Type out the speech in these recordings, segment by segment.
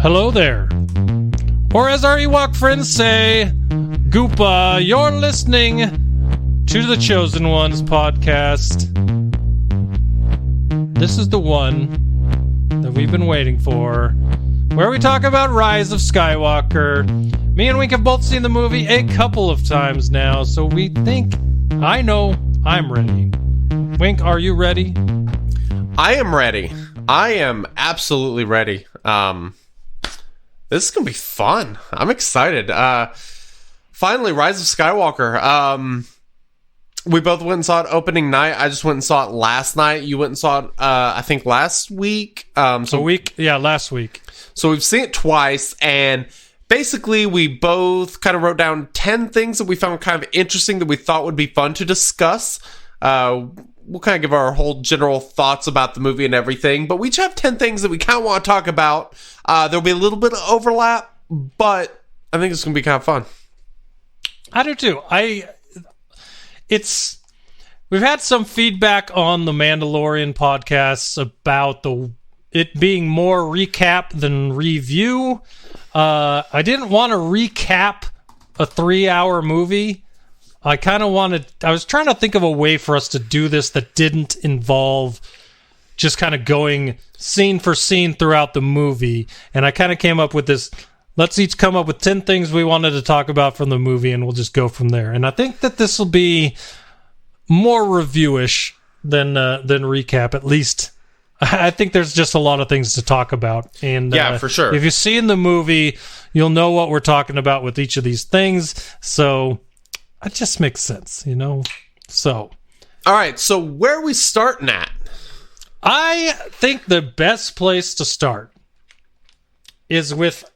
Hello there. Or as our Ewok friends say, Goopa, you're listening to the Chosen Ones podcast. This is the one that we've been waiting for, where we talk about Rise of Skywalker. Me and Wink have both seen the movie a couple of times now, so we think, I know, I'm ready. Wink, are you ready? I am ready. I am absolutely ready. This is going to be fun. I'm excited. Finally, Rise of Skywalker. We both went and saw it opening night. I just went and saw it last night. You went and saw it, I think, last week. Last week. So we've seen it twice, and basically we both kind of wrote down 10 things that we found kind of interesting that we thought would be fun to discuss. We'll kind of give our whole general thoughts about the movie and everything, but we each have 10 things that we kind of want to talk about. There'll be a little bit of overlap, but I think it's going to be kind of fun. I do too. We've had some feedback on the Mandalorian podcasts about it being more recap than review. I didn't want to recap a 3-hour movie. I was trying to think of a way for us to do this that didn't involve just kind of going scene for scene throughout the movie. And I kind of came up with this, let's each come up with 10 things we wanted to talk about from the movie, and we'll just go from there. And I think that this will be more reviewish than recap, at least. I think there's just a lot of things to talk about. And yeah, for sure. If you've seen the movie, you'll know what we're talking about with each of these things. So it just makes sense, you know? So. All right, so where are we starting at? I think the best place to start is with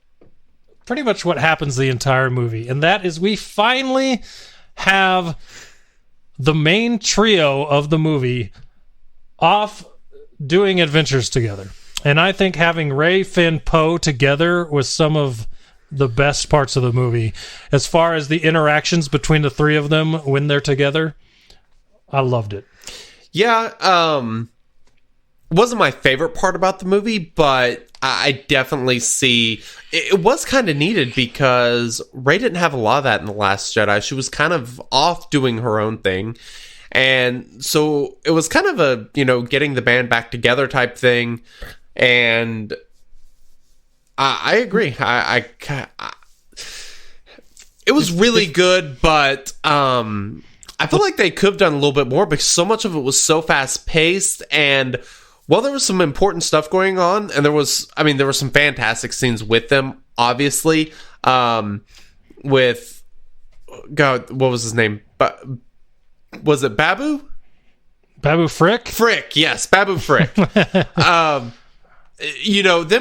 pretty much what happens the entire movie. And that is we finally have the main trio of the movie off doing adventures together. And I think having Rey, Finn, Poe together was some of the best parts of the movie. As far as the interactions between the three of them when they're together, I loved it. Yeah, wasn't my favorite part about the movie, but I definitely see it was kind of needed because Rey didn't have a lot of that in The Last Jedi. She was kind of off doing her own thing. And so it was kind of a, getting the band back together type thing. And I agree. It was really good, but I feel like they could have done a little bit more because so much of it was so fast paced. And while there was some important stuff going on, and there were some fantastic scenes with them, obviously, with, God, what was his name? Was it Babu? Babu Frick? Frick, yes, Babu Frick. Them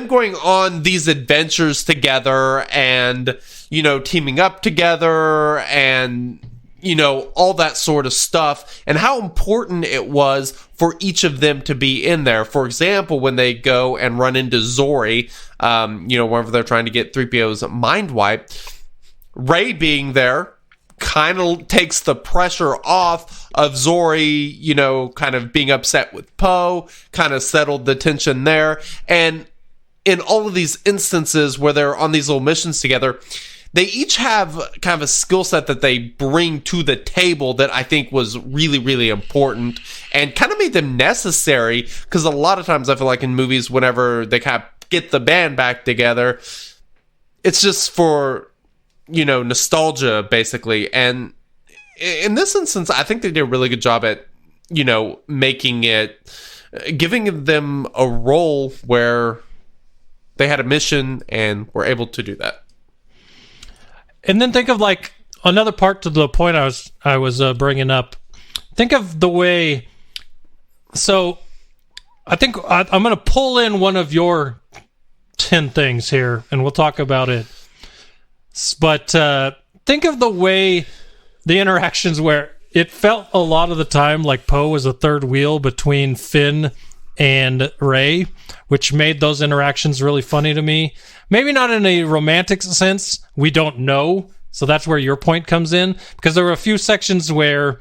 going on these adventures together and, teaming up together and, all that sort of stuff, and how important it was for each of them to be in there. For example, when they go and run into Zori, whenever they're trying to get 3PO's mind wiped, Rey being there kind of takes the pressure off of Zori, kind of being upset with Poe, kind of settled the tension there. And in all of these instances where they're on these little missions together, they each have kind of a skill set that they bring to the table that I think was really, really important and kind of made them necessary, because a lot of times I feel like in movies, whenever they kind of get the band back together, it's just for, nostalgia, basically. And in this instance, I think they did a really good job at, making it, giving them a role where they had a mission and were able to do that. And then think of like another part to the point I was bringing up. Think of the way. So I think I'm going to pull in one of your 10 things here, and we'll talk about it. But think of the way the interactions where it felt a lot of the time like Poe was a third wheel between Finn and Rey, which made those interactions really funny to me. Maybe not in a romantic sense. We don't know. So that's where your point comes in. Because there were a few sections where,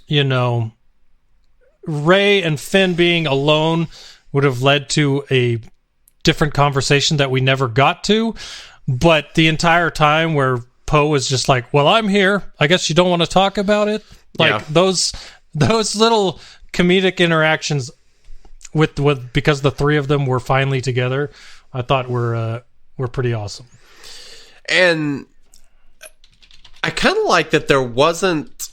Rey and Finn being alone would have led to a different conversation that we never got to. But the entire time where Poe was just like, well, I'm here. I guess you don't want to talk about it. Like those little comedic interactions with because the three of them were finally together, I thought were pretty awesome. And I kind of like that there wasn't.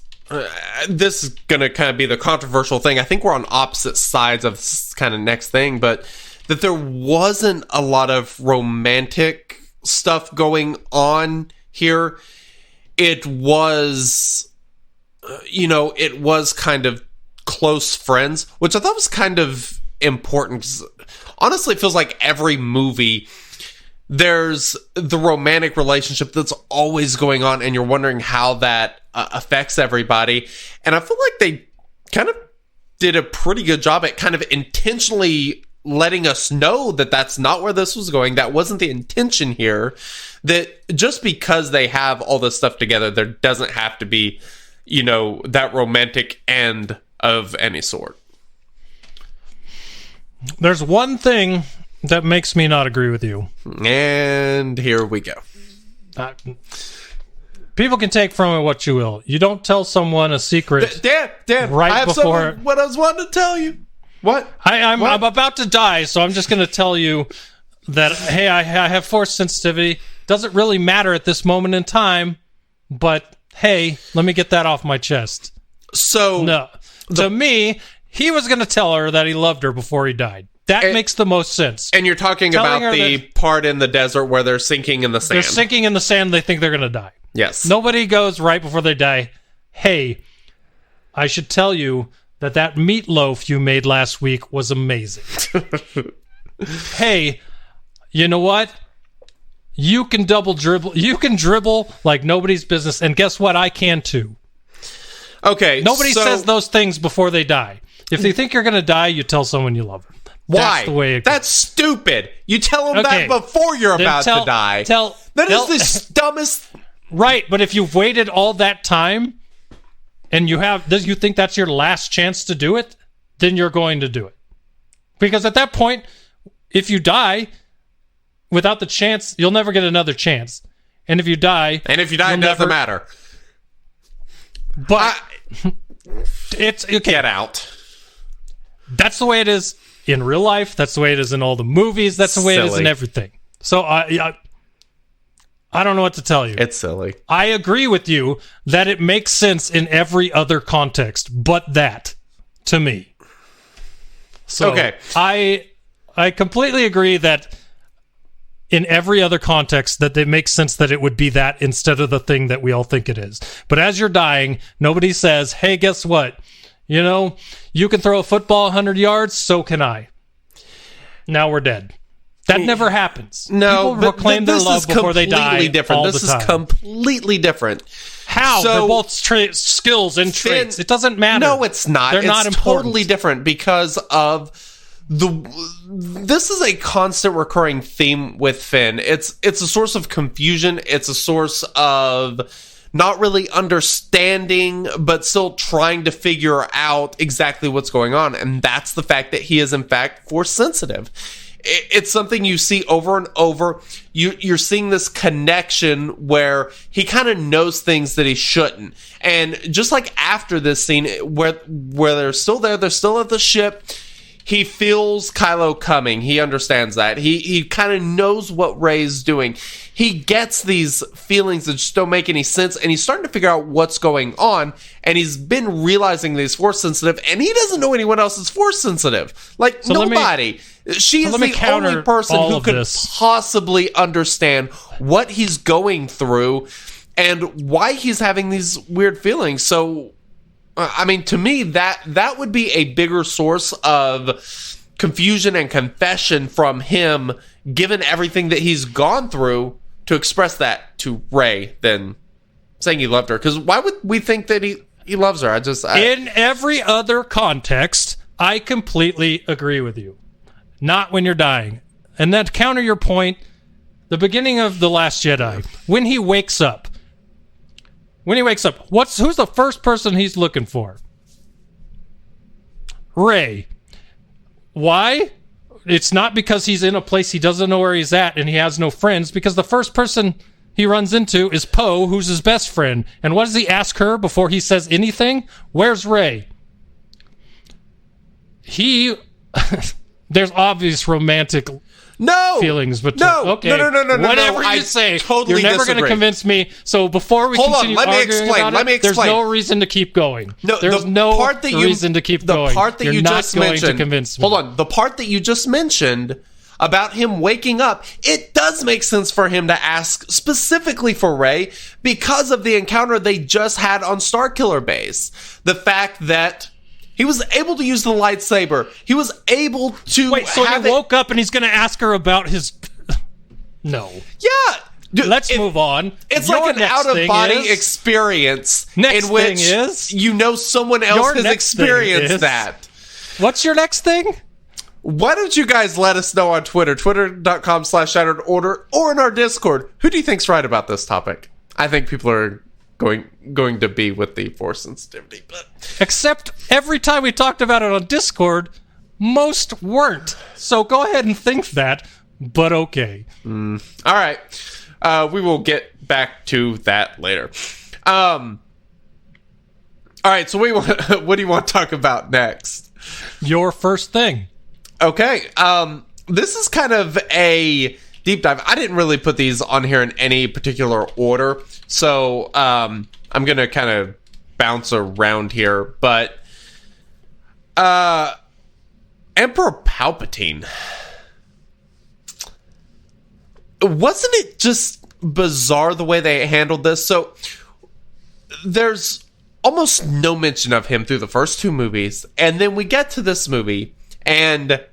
This is going to kind of be the controversial thing. I think we're on opposite sides of this kind of next thing, but that there wasn't a lot of romantic stuff going on here. It was, it was kind of close friends, which I thought was kind of important. Honestly, it feels like every movie, there's the romantic relationship that's always going on, and you're wondering how that affects everybody. And I feel like they kind of did a pretty good job at kind of intentionally letting us know that that's not where this was going. That wasn't the intention here. That just because they have all this stuff together, there doesn't have to be, that romantic end of any sort. There's one thing that makes me not agree with you. And here we go. People can take from it what you will. You don't tell someone a secret. Dan, right I have before what I was wanting to tell you. What? I'm about to die, so I'm just going to tell you that, hey, I have force sensitivity. Doesn't really matter at this moment in time, but hey, let me get that off my chest. So, no, to me, he was going to tell her that he loved her before he died. That makes the most sense. And you're talking about the part in the desert where they're sinking in the sand. They're sinking in the sand. They think they're going to die. Yes. Nobody goes right before they die, hey, I should tell you that meatloaf you made last week was amazing. Hey, you know what? You can double dribble. You can dribble like nobody's business. And guess what? I can too. Okay. Nobody says those things before they die. If they think you're going to die, you tell someone you love them. Why? That's the way it goes. That's stupid. You tell them that before you're about to die. That is the dumbest. Right, but if you've waited all that time and you think that's your last chance to do it, then you're going to do it. Because at that point, if you die without the chance, you'll never get another chance. And if you die, it doesn't matter. But it's okay. Get out. That's the way it is in real life. That's the way it is in all the movies. That's the way it is in everything. So I don't know what to tell you. It's silly. I agree with you that it makes sense in every other context, but that, to me. So okay. I completely agree that in every other context that it makes sense that it would be that instead of the thing that we all think it is. But as you're dying, nobody says, hey, guess what? You can throw a football 100 yards, so can I. Now we're dead. That never happens. No, people proclaim their love before they die. Different. This is completely different. How? So, they're both skills and traits. It doesn't matter. No, it's not. They're not important. Totally different because of this is a constant recurring theme with Finn. It's a source of confusion. It's a source of not really understanding, but still trying to figure out exactly what's going on. And that's the fact that he is, in fact, force sensitive. It's something you see over and over. You're seeing this connection where he kind of knows things that he shouldn't. And just like after this scene where they're still there, they're still at the ship, he feels Kylo coming. He understands that. He kind of knows what Rey's doing. He gets these feelings that just don't make any sense, and he's starting to figure out what's going on, and he's been realizing that he's force sensitive, and he doesn't know anyone else is force sensitive. Like, so nobody. She is the only person who could possibly understand what he's going through and why he's having these weird feelings. So, I mean, to me, that would be a bigger source of confusion and confession from him, given everything that he's gone through, to express that to Rey than saying he loved her. Because why would we think that he loves her? In every other context, I completely agree with you. Not when you're dying. And that counter your point, the beginning of The Last Jedi, when he wakes up, who's the first person he's looking for? Rey. Why? it's not because he's in a place he doesn't know where he's at and he has no friends, because the first person he runs into is Poe, who's his best friend. And what does he ask her before he says anything? Where's Rey? There's obvious romantic feelings, but no. Whatever you say, totally you're never going to convince me. So before we continue arguing about it, there's no reason to keep going. There's no reason to keep going. The part that you just mentioned, to convince me. Hold on. The part that you just mentioned about him waking up, it does make sense for him to ask specifically for Rey because of the encounter they just had on Starkiller Base. The fact that he was able to use the lightsaber. He was able to. Wait, so he woke up and he's going to ask her about his. No. Yeah. Dude, let's move on. It's like an out-of-body experience in which you know someone else has experienced that. What's your next thing? Why don't you guys let us know on Twitter, twitter.com/shatteredorder, or in our Discord. Who do you think's right about this topic? I think people are going to be with the Force sensitivity, but except every time we talked about it on Discord, most weren't. So go ahead and think that, but okay. All right, we will get back to that later. All right, so what do you want to talk about next? Your first thing. Okay, this is kind of a deep dive. I didn't really put these on here in any particular order, so I'm going to kind of bounce around here. But Emperor Palpatine, wasn't it just bizarre the way they handled this? So there's almost no mention of him through the first two movies, and then we get to this movie, and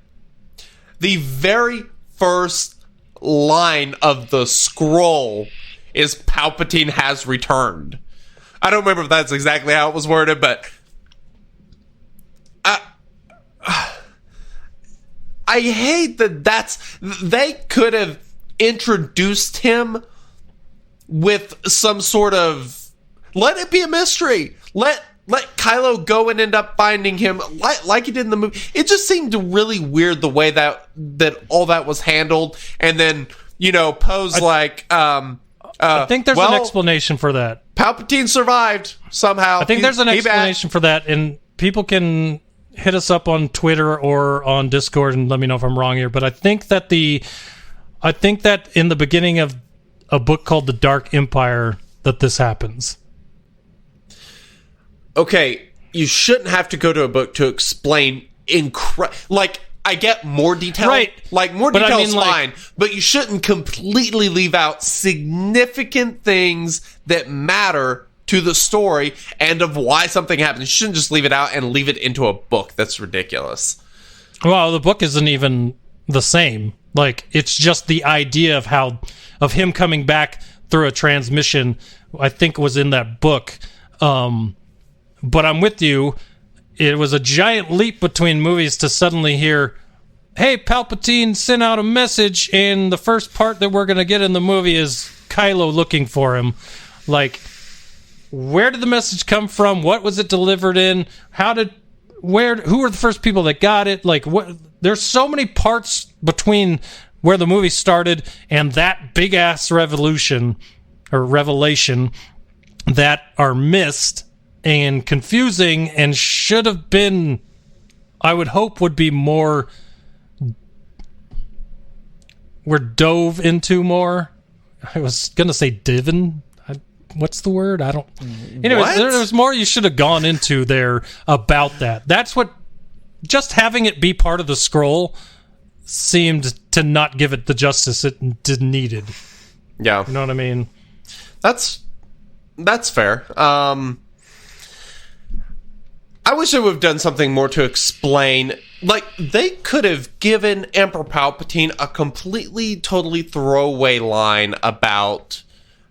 the very first line of the scroll is Palpatine has returned. I don't remember if that's exactly how it was worded, but I hate that they could have introduced him with some sort of, let it be a mystery. Let Kylo go and end up finding him like he did in the movie. It just seemed really weird the way that all that was handled. And then, Poe's I think there's an explanation for that. Palpatine survived somehow. I think there's an explanation for that, and people can hit us up on Twitter or on Discord and let me know if I'm wrong here. But I think that in the beginning of a book called The Dark Empire that this happens. Okay, you shouldn't have to go to a book to explain I get more detail. Right. More detail is fine, but you shouldn't completely leave out significant things that matter to the story and of why something happens. You shouldn't just leave it out and leave it into a book. That's ridiculous. Well, the book isn't even the same. It's just the idea of him coming back through a transmission, I think was in that book. But I'm with you. It was a giant leap between movies to suddenly hear, hey, Palpatine sent out a message, and the first part that we're going to get in the movie is Kylo looking for him. Where did the message come from? What was it delivered in? Who were the first people that got it? There's so many parts between where the movie started and that big-ass revelation that are missed and confusing and should have been, I would hope, would be more, we're dove into more. I was going to say divin. What's the word? I don't. Anyways, there's more you should have gone into there about that. That's what, just having it be part of the scroll seemed to not give it the justice it needed. Yeah. You know what I mean? That's fair. I wish they would have done something more to explain. They could have given Emperor Palpatine a completely, totally throwaway line about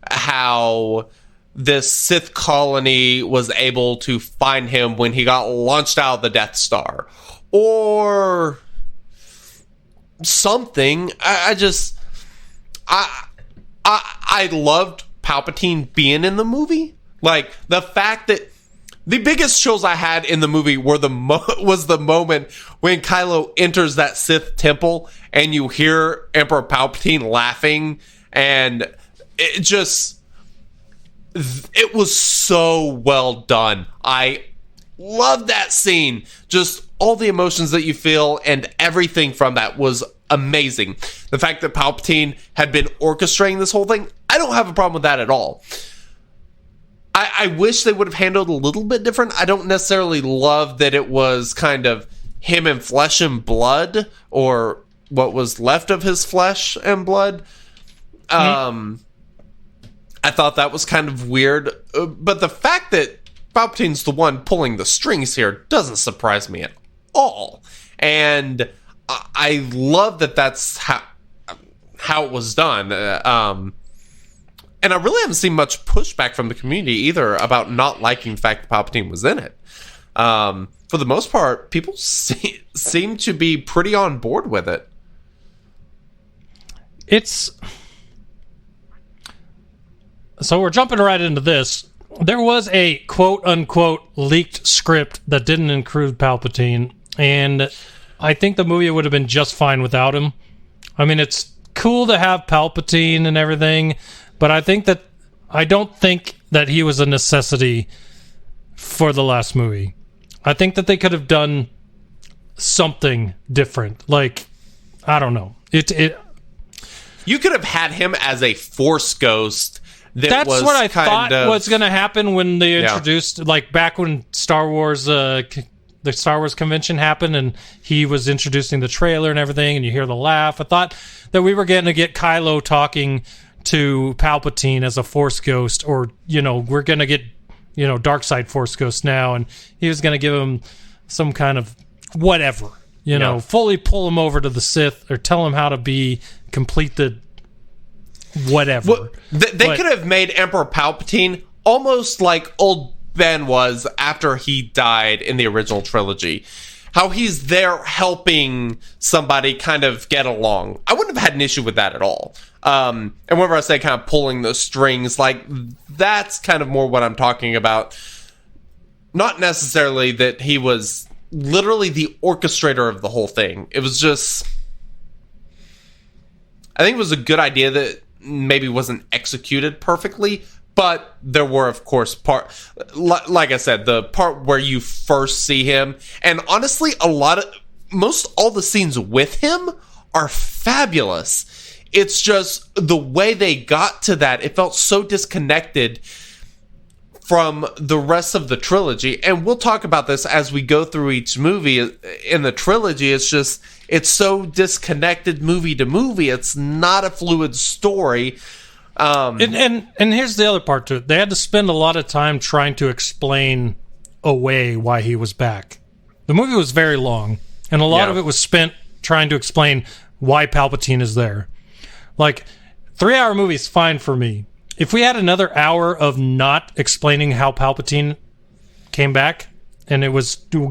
how this Sith colony was able to find him when he got launched out of the Death Star. Or something. I loved Palpatine being in the movie. The fact that The biggest chills I had in the movie were was the moment when Kylo enters that Sith temple and you hear Emperor Palpatine laughing, and it was so well done. I love that scene. Just all the emotions that you feel and everything from that was amazing. The fact that Palpatine had been orchestrating this whole thing, I don't have a problem with that at all. I wish they would have handled a little bit different. I don't necessarily love that it was kind of him in flesh and blood, or what was left of his flesh and blood. I thought that was kind of weird. But the fact that Palpatine's the one pulling the strings here doesn't surprise me at all. And I love that that's how it was done. And I really haven't seen much pushback from the community either about not liking the fact that Palpatine was in it. For the most part, people seem to be pretty on board with it. So we're jumping right into this. There was a quote-unquote leaked script that didn't include Palpatine, and I think the movie would have been just fine without him. I mean, it's cool to have Palpatine and everything, but I don't think that he was a necessity for the last movie. I think that they could have done something different. Like, I don't know. You could have had him as a Force ghost. That's what I thought was going to happen when they introduced, like back when Star Wars, the Star Wars convention happened, and he was introducing the trailer and everything, and you hear the laugh. I thought that we were going to get Kylo talking to Palpatine as a Force ghost, or we're going to get dark side Force ghost now, and he was going to give him some kind of whatever, fully pull him over to the Sith, or tell him how to complete the whatever. Well, they could have made Emperor Palpatine almost like old Ben was after he died in the original trilogy. How he's there helping somebody kind of get along. I wouldn't have had an issue with that at all. And whenever I say kind of pulling the strings, like, that's kind of more what I'm talking about. Not necessarily that he was literally the orchestrator of the whole thing. It was just, I think it was a good idea that maybe wasn't executed perfectly, but there were, of course, like I said, the part where you first see him, and honestly, most all the scenes with him are fabulous. It's just the way they got to that, it felt so disconnected from the rest of the trilogy. And we'll talk about this as we go through each movie in the trilogy. It's so disconnected movie to movie. It's not a fluid story. And here's the other part to it. They had to spend a lot of time trying to explain away why he was back. The movie was very long, and a lot of it was spent trying to explain why Palpatine is there. Like, 3-hour movie is fine for me. If we had another hour of not explaining how Palpatine came back, and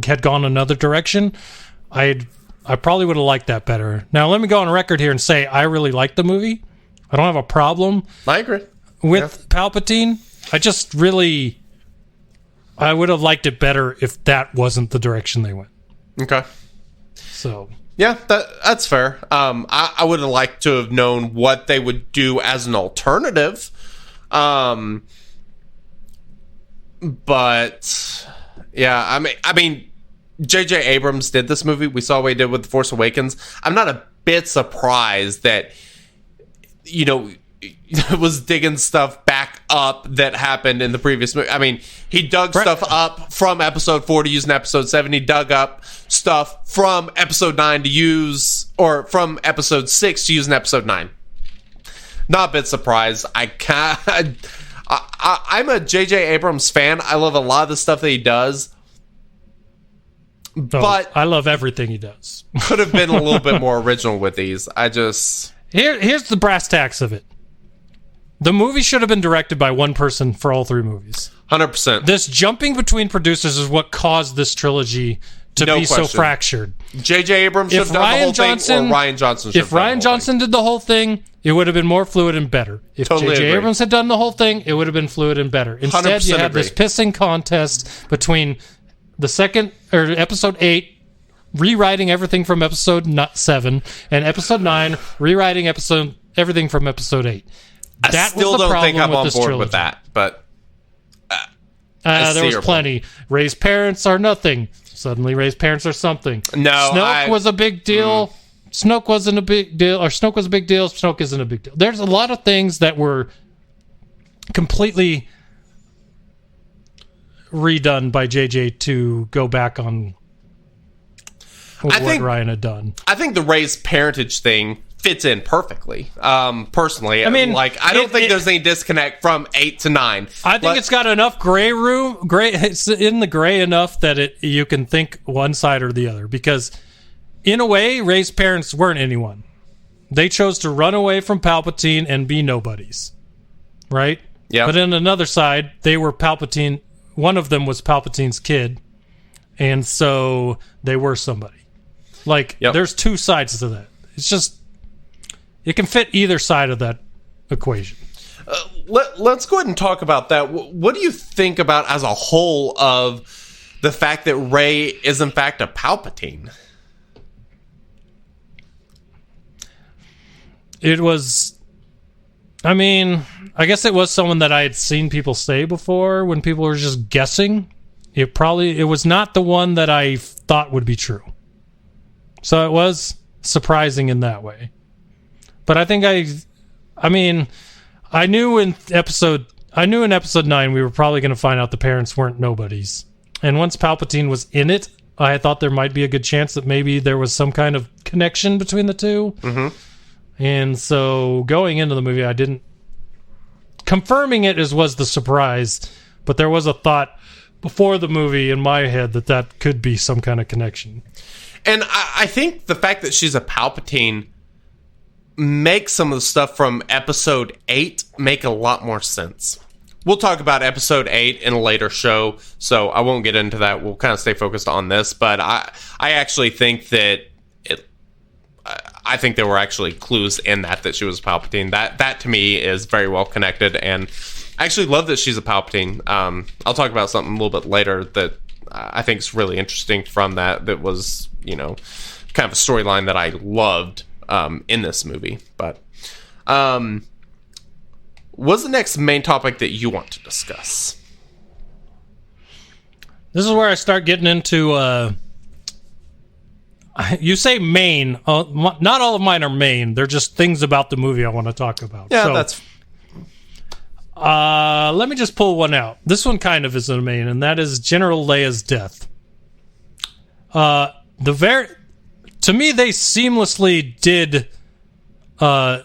had gone another direction, I probably would have liked that better. Now, let me go on record here and say I really liked the movie. I don't have a problem. I agree with Palpatine. I would have liked it better if that wasn't the direction they went. Okay. So yeah, that's fair. I would have liked to have known what they would do as an alternative. But yeah, I mean, J.J. Abrams did this movie. We saw what he did with The Force Awakens. I'm not a bit surprised that, was digging stuff back up that happened in the previous movie. I mean, he dug stuff up from episode 4 to use in episode 7. He dug up stuff from episode 9 to use, or from episode 6 to use in episode 9. Not a bit surprised. I'm a J.J. Abrams fan. I love a lot of the stuff that he does. But I love everything he does. Could have been a little bit more original with these. Here's the brass tacks of it. The movie should have been directed by one person for all 3 movies. 100%. This jumping between producers is what caused this trilogy to No be so question. fractured. J.J. Abrams should have done the whole thing, or Ryan Johnson should have If done Ryan the whole Johnson did the whole thing, it would have been more fluid and better. If Totally J.J. agree. Abrams had done the whole thing, it would have been fluid and better. Instead, you 100% had this agree. pissing contest between the second or episode 8 rewriting everything from episode 7 and episode 9 rewriting everything from episode 8. I That still was the don't problem think I'm with on this board trilogy. with that, but I see There was your plenty. Ray's parents are nothing. Suddenly, Ray's parents are something. No, Snoke was a big deal. Snoke wasn't a big deal, or Snoke was a big deal. Snoke isn't a big deal. There's a lot of things that were completely redone by JJ to go back on what Ryan had done. I think the Ray's parentage thing fits in perfectly. Personally, I mean, I don't think there's any disconnect from 8 to 9. I think it's got enough gray. It's in the gray enough that you can think one side or the other. Because in a way, Ray's parents weren't anyone. They chose to run away from Palpatine and be nobodies, right? Yeah. But in another side, they were Palpatine. One of them was Palpatine's kid, and so they were somebody. There's two sides to that. It's just it can fit either side of that equation. Let's go ahead and talk about that. What do you think about as a whole of the fact that Rey is in fact a Palpatine? It was, I guess it was someone that I had seen people say before when people were just guessing. It was not the one that I thought would be true. So it was surprising in that way. But I think I knew in episode 9 we were probably going to find out the parents weren't nobodies. And once Palpatine was in it, I thought there might be a good chance that maybe there was some kind of connection between the two. Mm-hmm. And so going into the movie, I didn't... Confirming it was the surprise, but there was a thought before the movie in my head that could be some kind of connection. And I think the fact that she's a Palpatine makes some of the stuff from episode 8 make a lot more sense. We'll talk about episode 8 in a later show, so I won't get into that. We'll kind of stay focused on this, but I actually think that I think there were actually clues in that she was Palpatine. That to me is very well connected, and I actually love that she's a Palpatine. I'll talk about something a little bit later that I think is really interesting from that was, kind of a storyline that I loved in this movie. But what's the next main topic that you want to discuss? This is where I start getting into... you say main. Not all of mine are main. They're just things about the movie I want to talk about. Yeah, so, that's... let me just pull one out. This one kind of is a main, and that is General Leia's death. To me, they seamlessly did a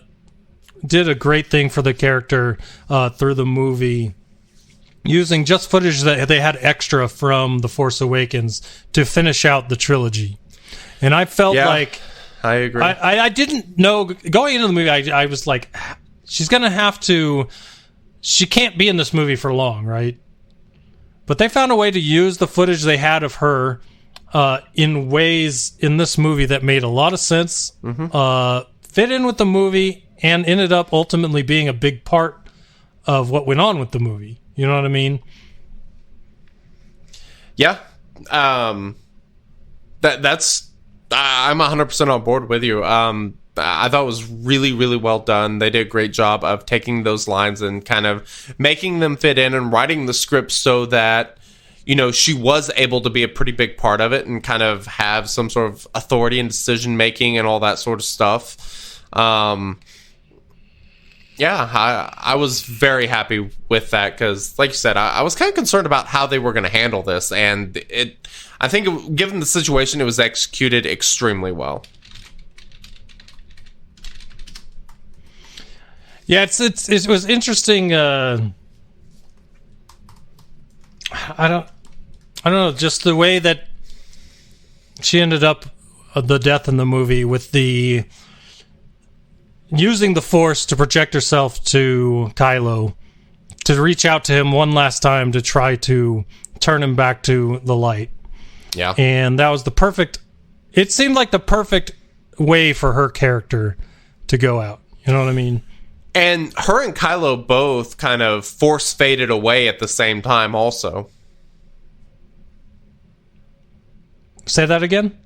great thing for the character through the movie, using just footage that they had extra from The Force Awakens to finish out the trilogy. And I felt like... I agree. I didn't know... Going into the movie, I was like, she's going to have to... She can't be in this movie for long, right? But they found a way to use the footage they had of her in ways in this movie that made a lot of sense, fit in with the movie, and ended up ultimately being a big part of what went on with the movie. You know what I mean? Yeah. That's... I'm 100% on board with you. I thought it was really, really well done. They did a great job of taking those lines and kind of making them fit in and writing the script so that, she was able to be a pretty big part of it and kind of have some sort of authority and decision making and all that sort of stuff. I was very happy with that because, like you said, I was kind of concerned about how they were going to handle this, and I think, given the situation, it was executed extremely well. Yeah, it was interesting. I don't know, just the way that she ended up the death in the movie with the using the Force to project herself to Kylo to reach out to him one last time to try to turn him back to the light. Yeah. And that was it seemed like the perfect way for her character to go out. You know what I mean? And her and Kylo both kind of force faded away at the same time also. Say that again?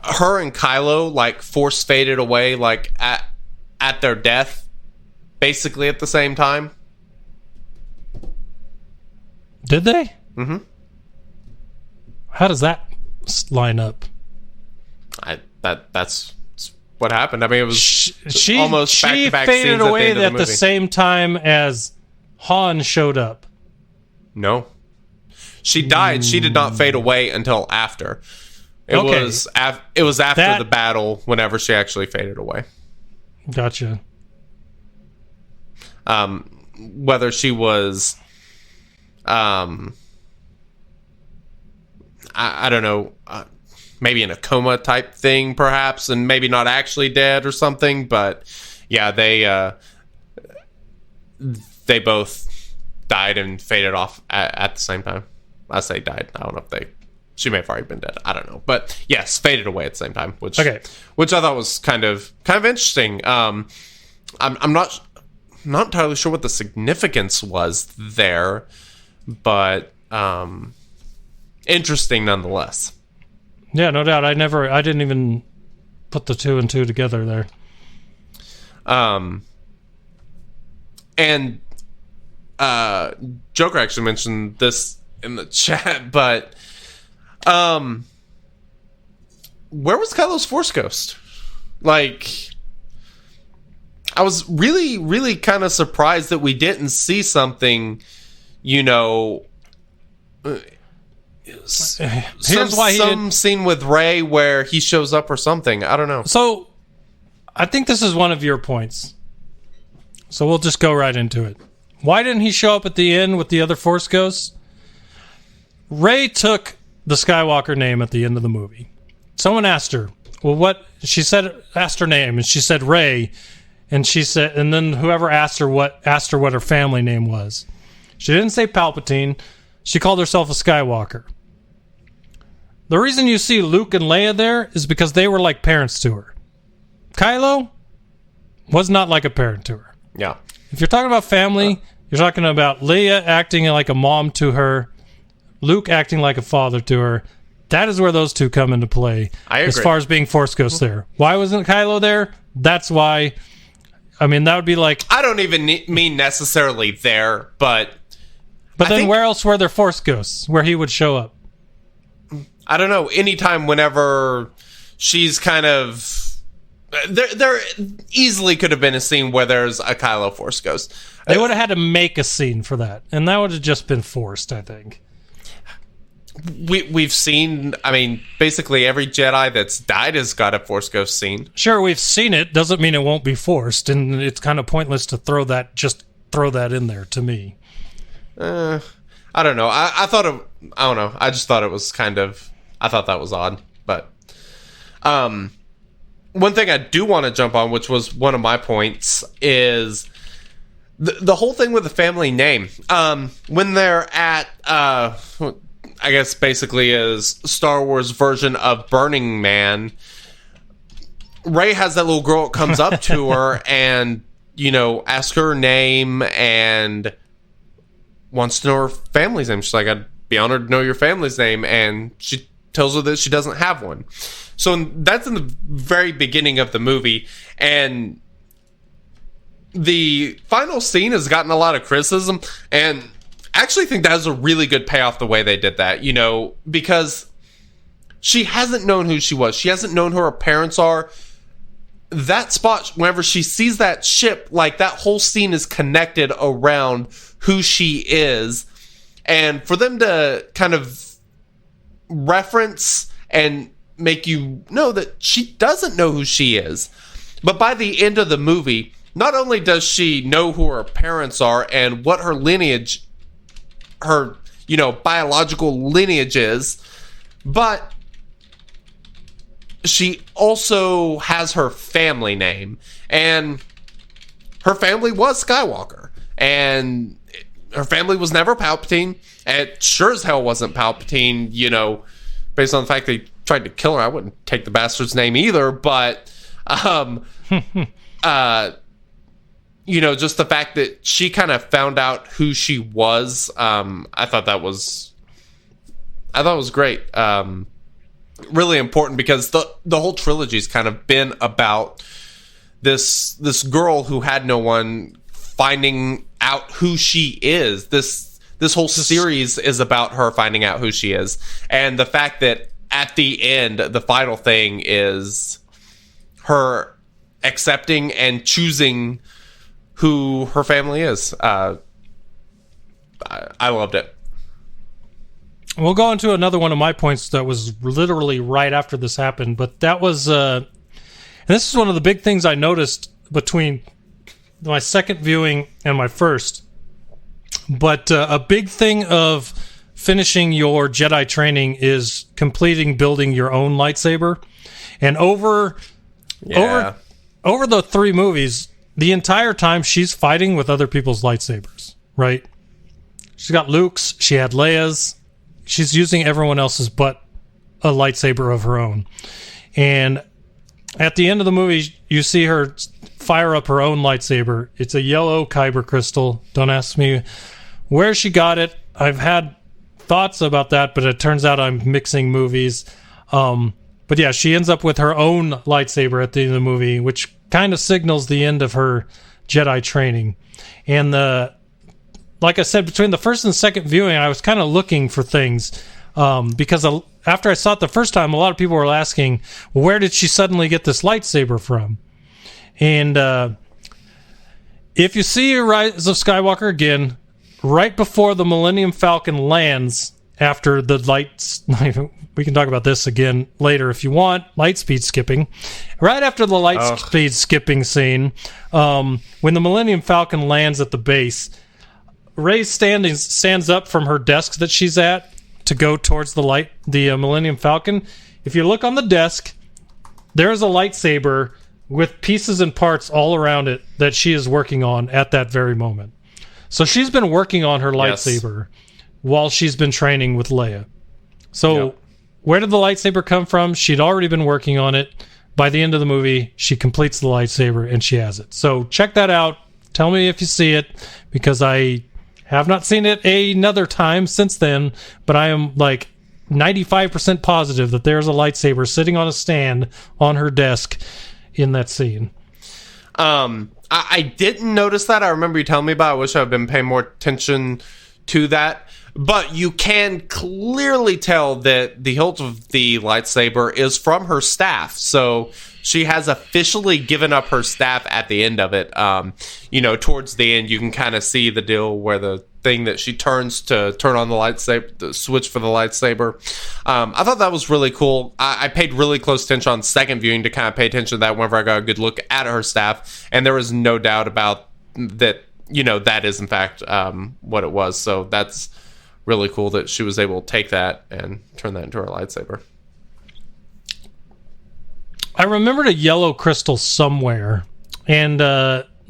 Her and Kylo, like, force faded away, like, at their death, basically at the same time. Did they? Mm-hmm. How does that line up? That's what happened. I mean, it was She almost back-to-back scenes faded at the away end of at the the movie. same time as Han showed up. No. She died. She did not fade away until after. It Okay. was after the battle whenever she actually faded away. Gotcha. Whether she was I don't know, maybe in a coma type thing perhaps, and maybe not actually dead or something, but yeah, they both died and faded off at the same time. I say died. I don't know if she may have already been dead. I don't know, but yes, faded away at the same time, which I thought was kind of interesting. I'm not entirely sure what the significance was there, but interesting nonetheless. Yeah, no doubt. I didn't even put the 2 and 2 together there. And Joker actually mentioned this in the chat, but where was Kylo's Force Ghost? Like, I was really, really kind of surprised that we didn't see something, you know. Some scene with Rey where he shows up or something. I don't know. So, I think this is one of your points. So we'll just go right into it. Why didn't he show up at the end with the other Force Ghosts? Rey took the Skywalker name at the end of the movie. Someone asked her, well, what? She asked her name, and she said Rey, and she said, and then whoever asked her what her family name was. She didn't say Palpatine. She called herself a Skywalker. The reason you see Luke and Leia there is because they were like parents to her. Kylo was not like a parent to her. Yeah. If you're talking about family, you're talking about Leia acting like a mom to her, Luke acting like a father to her. That is where those two come into play. I agree. As far as being Force Ghosts there. Why wasn't Kylo there? That's why. I mean, that would be like... I don't even mean necessarily there, but... But then where else were there Force Ghosts where he would show up? I don't know. Anytime whenever she's kind of... There easily could have been a scene where there's a Kylo Force Ghost. They would have had to make a scene for that. And that would have just been forced, I think. We've seen, I mean, basically every Jedi that's died has got a Force Ghost scene. Sure, we've seen it. Doesn't mean it won't be forced. And it's kind of pointless to throw that in there, to me. I don't know. I thought it... I don't know. I just thought it was kind of... I thought that was odd. But... one thing I do want to jump on, which was one of my points, is the whole thing with the family name. When they're at, I guess basically is Star Wars version of Burning Man, Rey has that little girl that comes up to her and, you know, asks her name and wants to know her family's name. She's like, I'd be honored to know your family's name. And she tells her that she doesn't have one. So that's in the very beginning of the movie, and the final scene has gotten a lot of criticism, and I actually think that was a really good payoff the way they did that, you know, because she hasn't known who she was. She hasn't known who her parents are. That spot, whenever she sees that ship, like, that whole scene is connected around who she is, and for them to kind of reference and make you know that she doesn't know who she is. But by the end of the movie, not only does she know who her parents are and what her lineage, her, you know, biological lineage is, but she also has her family name. And her family was Skywalker. And her family was never Palpatine. And it sure as hell wasn't Palpatine, you know, based on the fact that he tried to kill her. I wouldn't take the bastard's name either, but just the fact that she kind of found out who she was, I thought was great. Really important, because the whole trilogy's kind of been about this girl who had no one finding out who she is. This whole series is about her finding out who she is, and the fact that at the end, the final thing is her accepting and choosing who her family is. I loved it. We'll go into another one of my points that was literally right after this happened, but that was, and this is one of the big things I noticed between my second viewing and my first. But a big thing of finishing your Jedi training is building your own lightsaber. And over the 3 movies, the entire time she's fighting with other people's lightsabers, right? She's got Luke's, she had Leia's. She's using everyone else's but a lightsaber of her own. And at the end of the movie, you see her fire up her own lightsaber. It's a yellow kyber crystal. Don't ask me where she got it. I've had thoughts about that, but it turns out I'm mixing movies. But yeah, she ends up with her own lightsaber at the end of the movie, which kind of signals the end of her Jedi training. And like I said, between the first and second viewing, I was kind of looking for things, because after I saw it the first time, a lot of people were asking, where did she suddenly get this lightsaber from? And if you see Rise of Skywalker again, right before the Millennium Falcon lands, after the lights, we can talk about this again later if you want, light speed skipping. Right after the light speed skipping scene, when the Millennium Falcon lands at the base, Rey stands up from her desk that she's at to go towards the Millennium Falcon. If you look on the desk, there's a lightsaber with pieces and parts all around it that she is working on at that very moment. So she's been working on her lightsaber while she's been training with Leia. So where did the lightsaber come from? She'd already been working on it. By the end of the movie, she completes the lightsaber and she has it. So check that out. Tell me if you see it, because I have not seen it another time since then, but I am like 95% positive that there's a lightsaber sitting on a stand on her desk in that scene. I didn't notice that. I remember you telling me about it. I wish I had been paying more attention to that. But you can clearly tell that the hilt of the lightsaber is from her staff. So she has officially given up her staff at the end of it. Towards the end, you can kind of see the deal where the thing that she turns to turn on the lightsaber, the switch for the lightsaber. I thought that was really cool. I paid really close attention on second viewing to kind of pay attention to that whenever I got a good look at her staff. And there was no doubt about that, that is in fact what it was. So that's really cool that she was able to take that and turn that into her lightsaber. I remembered a yellow crystal somewhere, and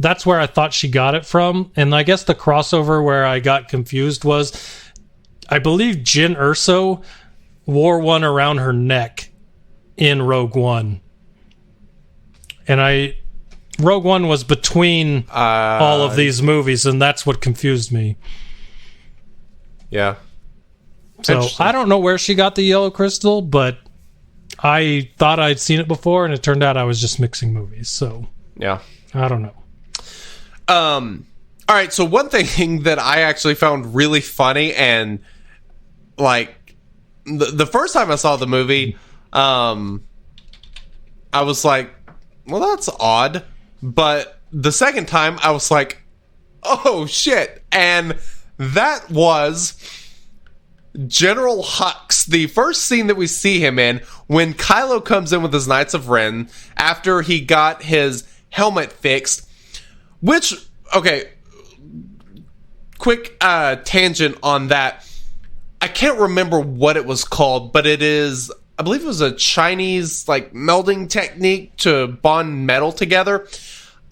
that's where I thought she got it from. And I guess the crossover where I got confused was, I believe Jyn Erso wore one around her neck in Rogue One. And Rogue One was between all of these movies, and that's what confused me. Yeah. So I don't know where she got the yellow crystal, but I thought I'd seen it before, and it turned out I was just mixing movies. So yeah, I don't know. All right. So one thing that I actually found really funny, and like the first time I saw the movie, I was like, well, that's odd. But the second time I was like, oh shit. And that was General Hux, the first scene that we see him in, when Kylo comes in with his Knights of Ren after he got his helmet fixed. Which, okay, quick tangent on that. I can't remember what it was called, but it is, I believe it was a Chinese like melding technique to bond metal together.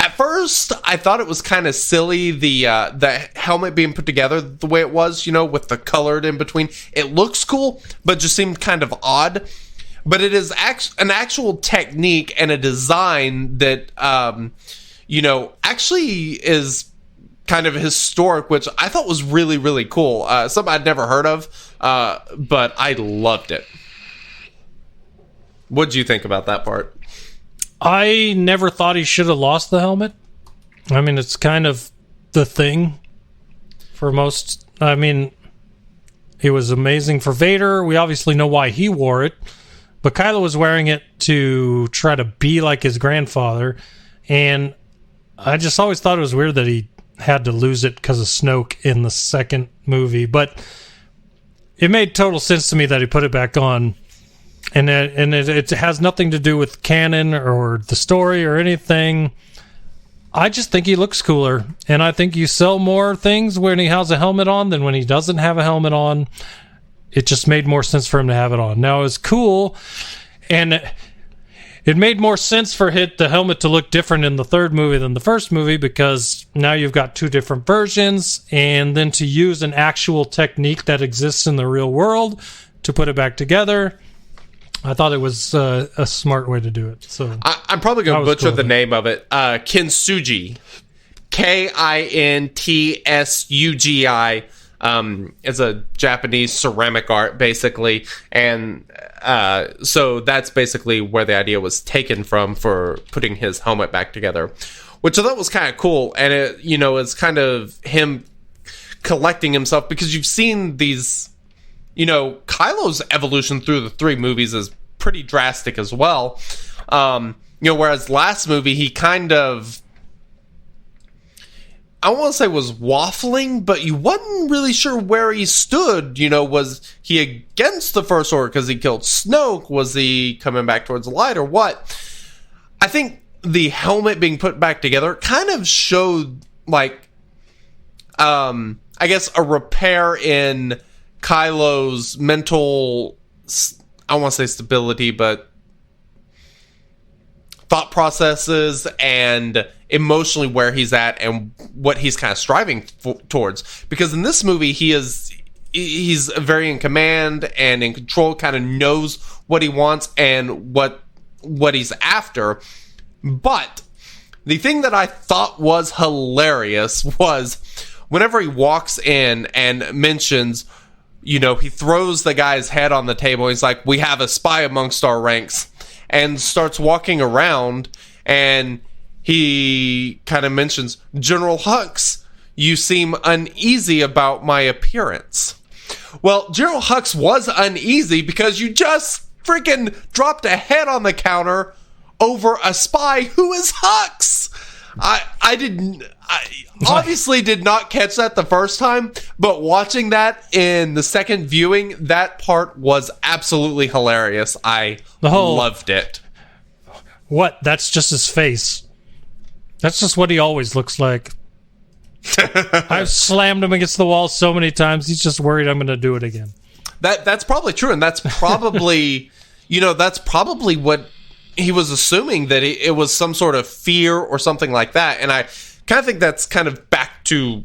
At first, I thought it was kind of silly, the helmet being put together the way it was, with the colored in between. It looks cool, but just seemed kind of odd. But it is an actual technique and a design that, actually is kind of historic, which I thought was really, really cool. Something I'd never heard of, but I loved it. What'd you think about that part? I never thought he should have lost the helmet. I mean, it's kind of the thing for most. I mean, it was amazing for Vader. We obviously know why he wore it. But Kylo was wearing it to try to be like his grandfather. And I just always thought it was weird that he had to lose it because of Snoke in the second movie. But it made total sense to me that he put it back on. And it has nothing to do with canon or the story or anything. I just think he looks cooler. And I think you sell more things when he has a helmet on than when he doesn't have a helmet on. It just made more sense for him to have it on. Now, it was cool. And it made more sense for the helmet to look different in the third movie than the first movie, because now you've got two different versions. And then to use an actual technique that exists in the real world to put it back together, I thought it was a smart way to do it. So I'm probably going to butcher the name of it. Kintsugi. Kintsugi. It's a Japanese ceramic art, basically. And so that's basically where the idea was taken from for putting his helmet back together, which I thought was kind of cool. And it's kind of him collecting himself, because you've seen these... Kylo's evolution through the three movies is pretty drastic as well. Whereas last movie, he kind of, I don't want to say was waffling, but you wasn't really sure where he stood. Was he against the First Order because he killed Snoke? Was he coming back towards the light or what? I think the helmet being put back together kind of showed, I guess, a repair in Kylo's mental, I don't want to say stability, but thought processes and emotionally where he's at and what he's kind of striving towards. Because in this movie, he's very in command and in control, kind of knows what he wants and what he's after. But the thing that I thought was hilarious was whenever he walks in and mentions, he throws the guy's head on the table. He's like, "We have a spy amongst our ranks," and starts walking around, and he kind of mentions, "General Hux, you seem uneasy about my appearance." Well, General Hux was uneasy because you just freaking dropped a head on the counter over a spy who is Hux. I obviously did not catch that the first time, but watching that in the second viewing, that part was absolutely hilarious. I loved it. What? That's just his face. That's just what he always looks like. I've slammed him against the wall so many times, he's just worried I'm going to do it again. That's probably true, and that's probably, that's probably what he was assuming, that it was some sort of fear or something like that. And I kind of think that's kind of back to,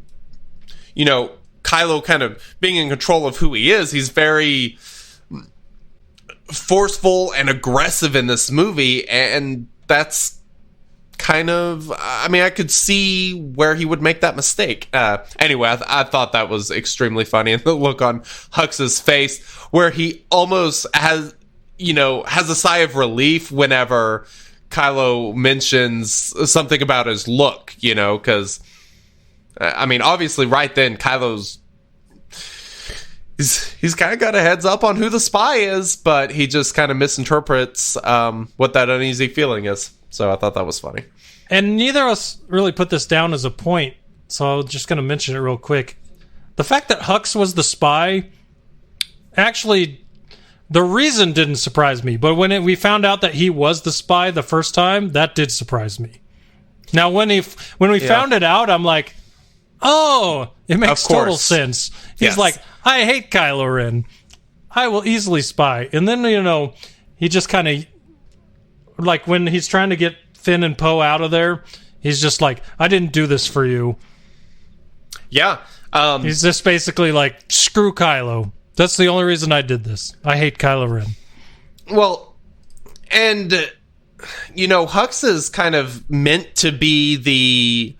Kylo kind of being in control of who he is. He's very forceful and aggressive in this movie, and that's kind of, I could see where he would make that mistake. Anyway, I thought that was extremely funny, and the look on Hux's face where he almost has a sigh of relief whenever Kylo mentions something about his look, because, obviously right then Kylo's, he's kind of got a heads up on who the spy is, but he just kind of misinterprets what that uneasy feeling is. So I thought that was funny. And neither of us really put this down as a point, so I'm just going to mention it real quick. The fact that Hux was the spy, actually, the reason didn't surprise me, but when we found out that he was the spy the first time, that did surprise me. Now, when we found it out, I'm like, oh, it makes total sense. He's like, I hate Kylo Ren. I will easily spy. And then, he just kind of, like when he's trying to get Finn and Poe out of there, He's just like, I didn't do this for you. Yeah. He's just basically like, screw Kylo. That's the only reason I did this. I hate Kylo Ren. Well, and, Hux is kind of meant to be the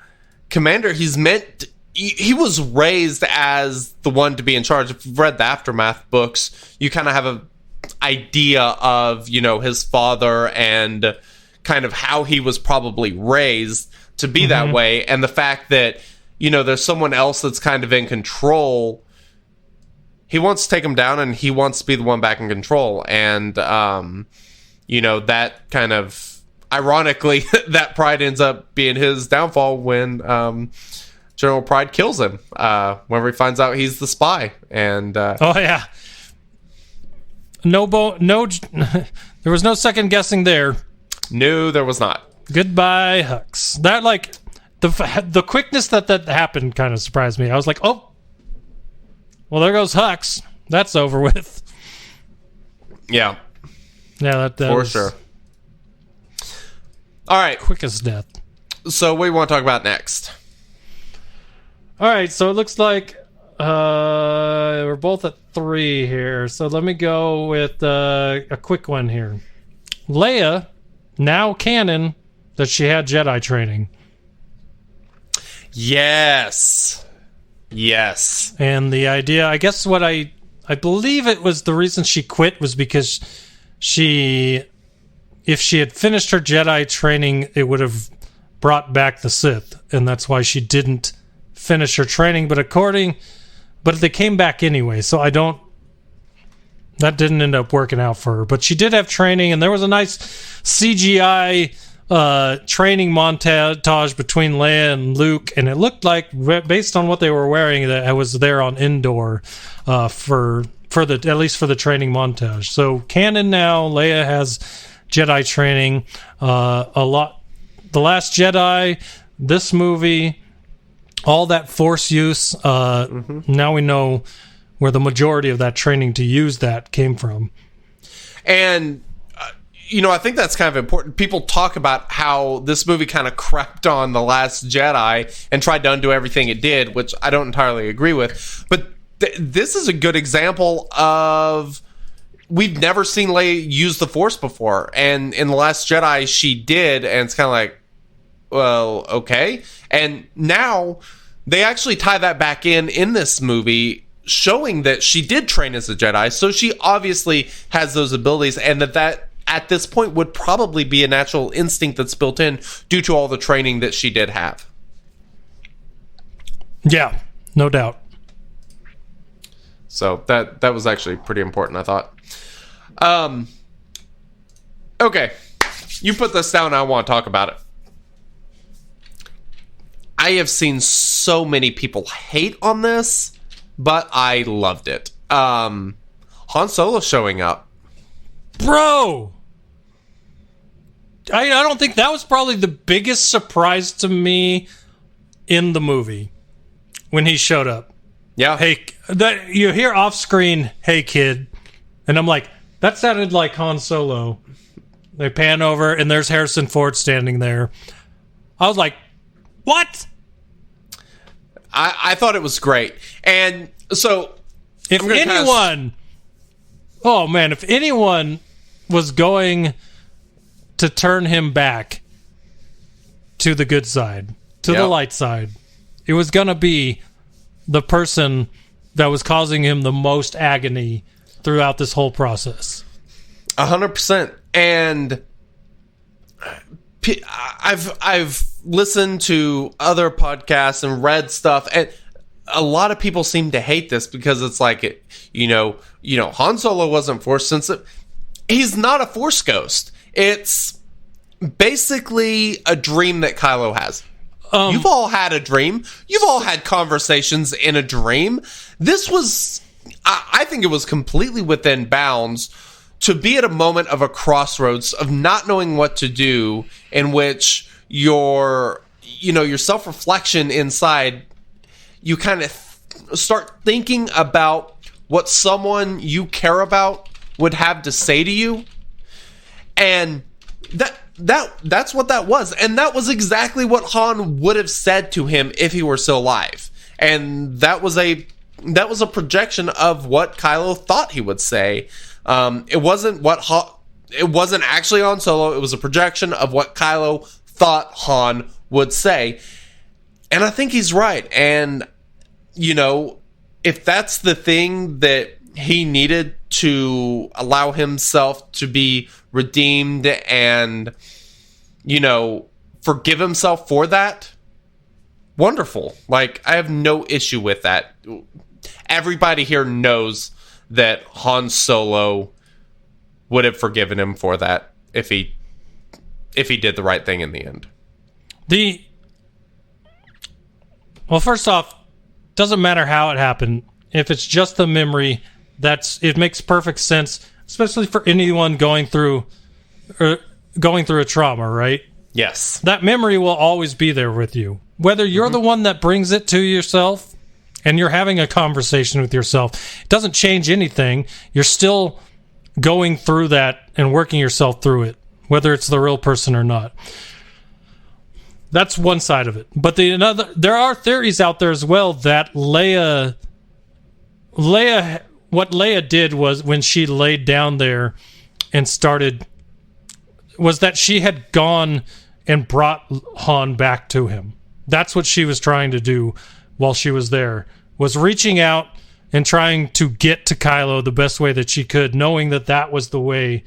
commander. He was raised as the one to be in charge. If you've read the Aftermath books, you kind of have an idea of, his father and kind of how he was probably raised to be that way. And the fact that, there's someone else that's kind of in control. He wants to take him down, and he wants to be the one back in control. And, that kind of, ironically, that pride ends up being his downfall when General Pride kills him whenever he finds out he's the spy. And oh yeah, no, there was no second guessing there. No, there was not. Goodbye, Hux. That like the quickness that happened kind of surprised me. I was like, oh, well, there goes Hux. That's over with. Yeah, that for was sure. All right, quickest death. So what do you want to talk about next? All right, so it looks like we're both at 3 here. So let me go with a quick one here. Leia, now canon that she had Jedi training. Yes. And the idea, I guess what I believe it was the reason she quit was because if she had finished her Jedi training, it would have brought back the Sith. And that's why she didn't finish her training, but they came back anyway, so that didn't end up working out for her. But she did have training, and there was a nice CGI training montage between Leia and Luke, and it looked like, based on what they were wearing, that I was there on Endor for at least for the training montage. So canon now, Leia has Jedi training a lot. The Last Jedi, this movie, all that Force use, now we know where the majority of that training to use that came from. And, I think that's kind of important. People talk about how this movie kind of crapped on The Last Jedi and tried to undo everything it did, which I don't entirely agree with. But this is a good example of... We've never seen Leia use the Force before. And in The Last Jedi, she did, and it's kind of like, well, okay. And now they actually tie that back in this movie, showing that she did train as a Jedi. So she obviously has those abilities, and that at this point would probably be a natural instinct that's built in due to all the training that she did have. Yeah, no doubt. So that was actually pretty important, I thought. Okay. You put this down, I want to talk about it. I have seen so many people hate on this, but I loved it. Han Solo showing up. Bro! I don't think that was probably the biggest surprise to me in the movie when he showed up. Yeah. Hey, you hear off screen, "Hey kid," and I'm like, that sounded like Han Solo. They pan over and there's Harrison Ford standing there. I was like, what? I thought it was great. And so if anyone if anyone was going to turn him back to the good side, to the light side, it was going to be the person that was causing him the most agony throughout this whole process. 100%. And I've listened to other podcasts and read stuff, and a lot of people seem to hate this because it's like, Han Solo wasn't Force sensitive. He's not a Force ghost. It's basically a dream that Kylo has. You've all had a dream. You've all had conversations in a dream. This was, I think it was completely within bounds to be at a moment of a crossroads of not knowing what to do, in which your self-reflection inside, you kind of start thinking about what someone you care about would have to say to you. And that's what that was. And that was exactly what Han would have said to him if he were still alive. And that was a projection of what Kylo thought he would say. It wasn't actually Han Solo. It was a projection of what Kylo thought Han would say. And I think he's right. And, you know, if that's the thing that he needed to allow himself to be redeemed and, you know, forgive himself for that, wonderful. Like, I have no issue with that. Everybody here knows that Han Solo would have forgiven him for that if he did the right thing in the end. Well, first off, doesn't matter how it happened. If it's just the memory, it makes perfect sense, especially for anyone going through a trauma, right? Yes. That memory will always be there with you. Whether you're the one that brings it to yourself and you're having a conversation with yourself, it doesn't change anything. You're still going through that and working yourself through it, whether it's the real person or not. That's one side of it. But there are theories out there as well that Leia, what Leia did was when she laid down there and was that she had gone and brought Han back to him. That's what she was trying to do while she was there, was reaching out and trying to get to Kylo the best way that she could, knowing that was the way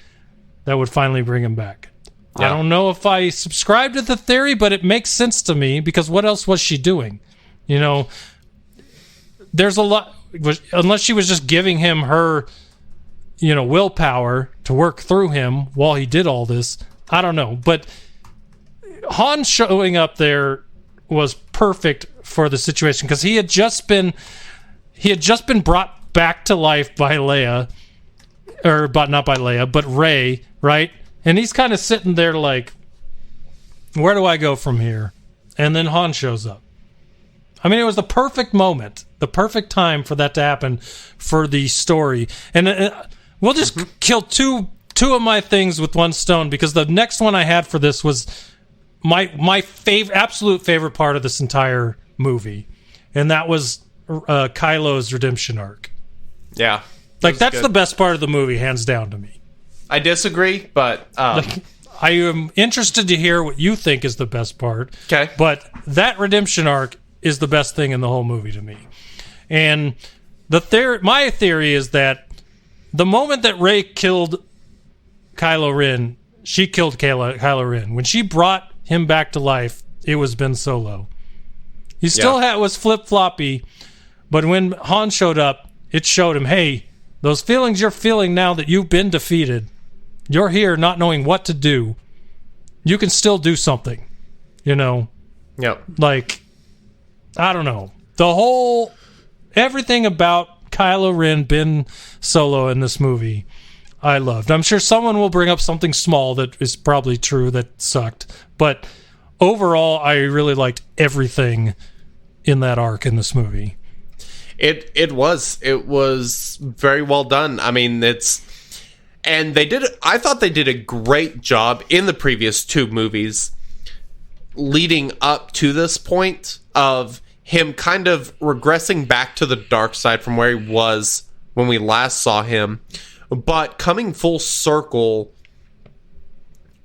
that would finally bring him back. Yeah. I don't know if I subscribe to the theory, but it makes sense to me, because what else was she doing? You know, there's a lot, unless she was just giving him her, you know, willpower to work through him while he did all this. I don't know. But Han showing up there was perfect for the situation, because he had just been brought back to life by Leia, not by Leia, but Rey, right? And he's kind of sitting there like, where do I go from here? And then Han shows up. I mean, it was the perfect moment, the perfect time for that to happen for the story. And we'll just kill two of my things with one stone, because the next one I had for this was my absolute favorite part of this entire movie. And that was Kylo's redemption arc. Yeah. Like, that's good. The best part of the movie, hands down to me. I disagree, but I am interested to hear what you think is the best part. Okay. But that redemption arc is the best thing in the whole movie to me. And my theory is that the moment that Rey killed Kylo Ren, she killed Kylo Ren. When she brought him back to life, it was Ben Solo. He still was flip-floppy, but when Han showed up, it showed him, hey, those feelings you're feeling now that you've been defeated, you're here not knowing what to do, you can still do something, you know? Yep. Like, I don't know. Everything about Kylo Ren, Ben Solo in this movie, I loved. I'm sure someone will bring up something small that is probably true that sucked, but overall, I really liked everything in that arc in this movie. It was very well done. I mean, I thought they did a great job in the previous two movies leading up to this point of him kind of regressing back to the dark side from where he was when we last saw him, but coming full circle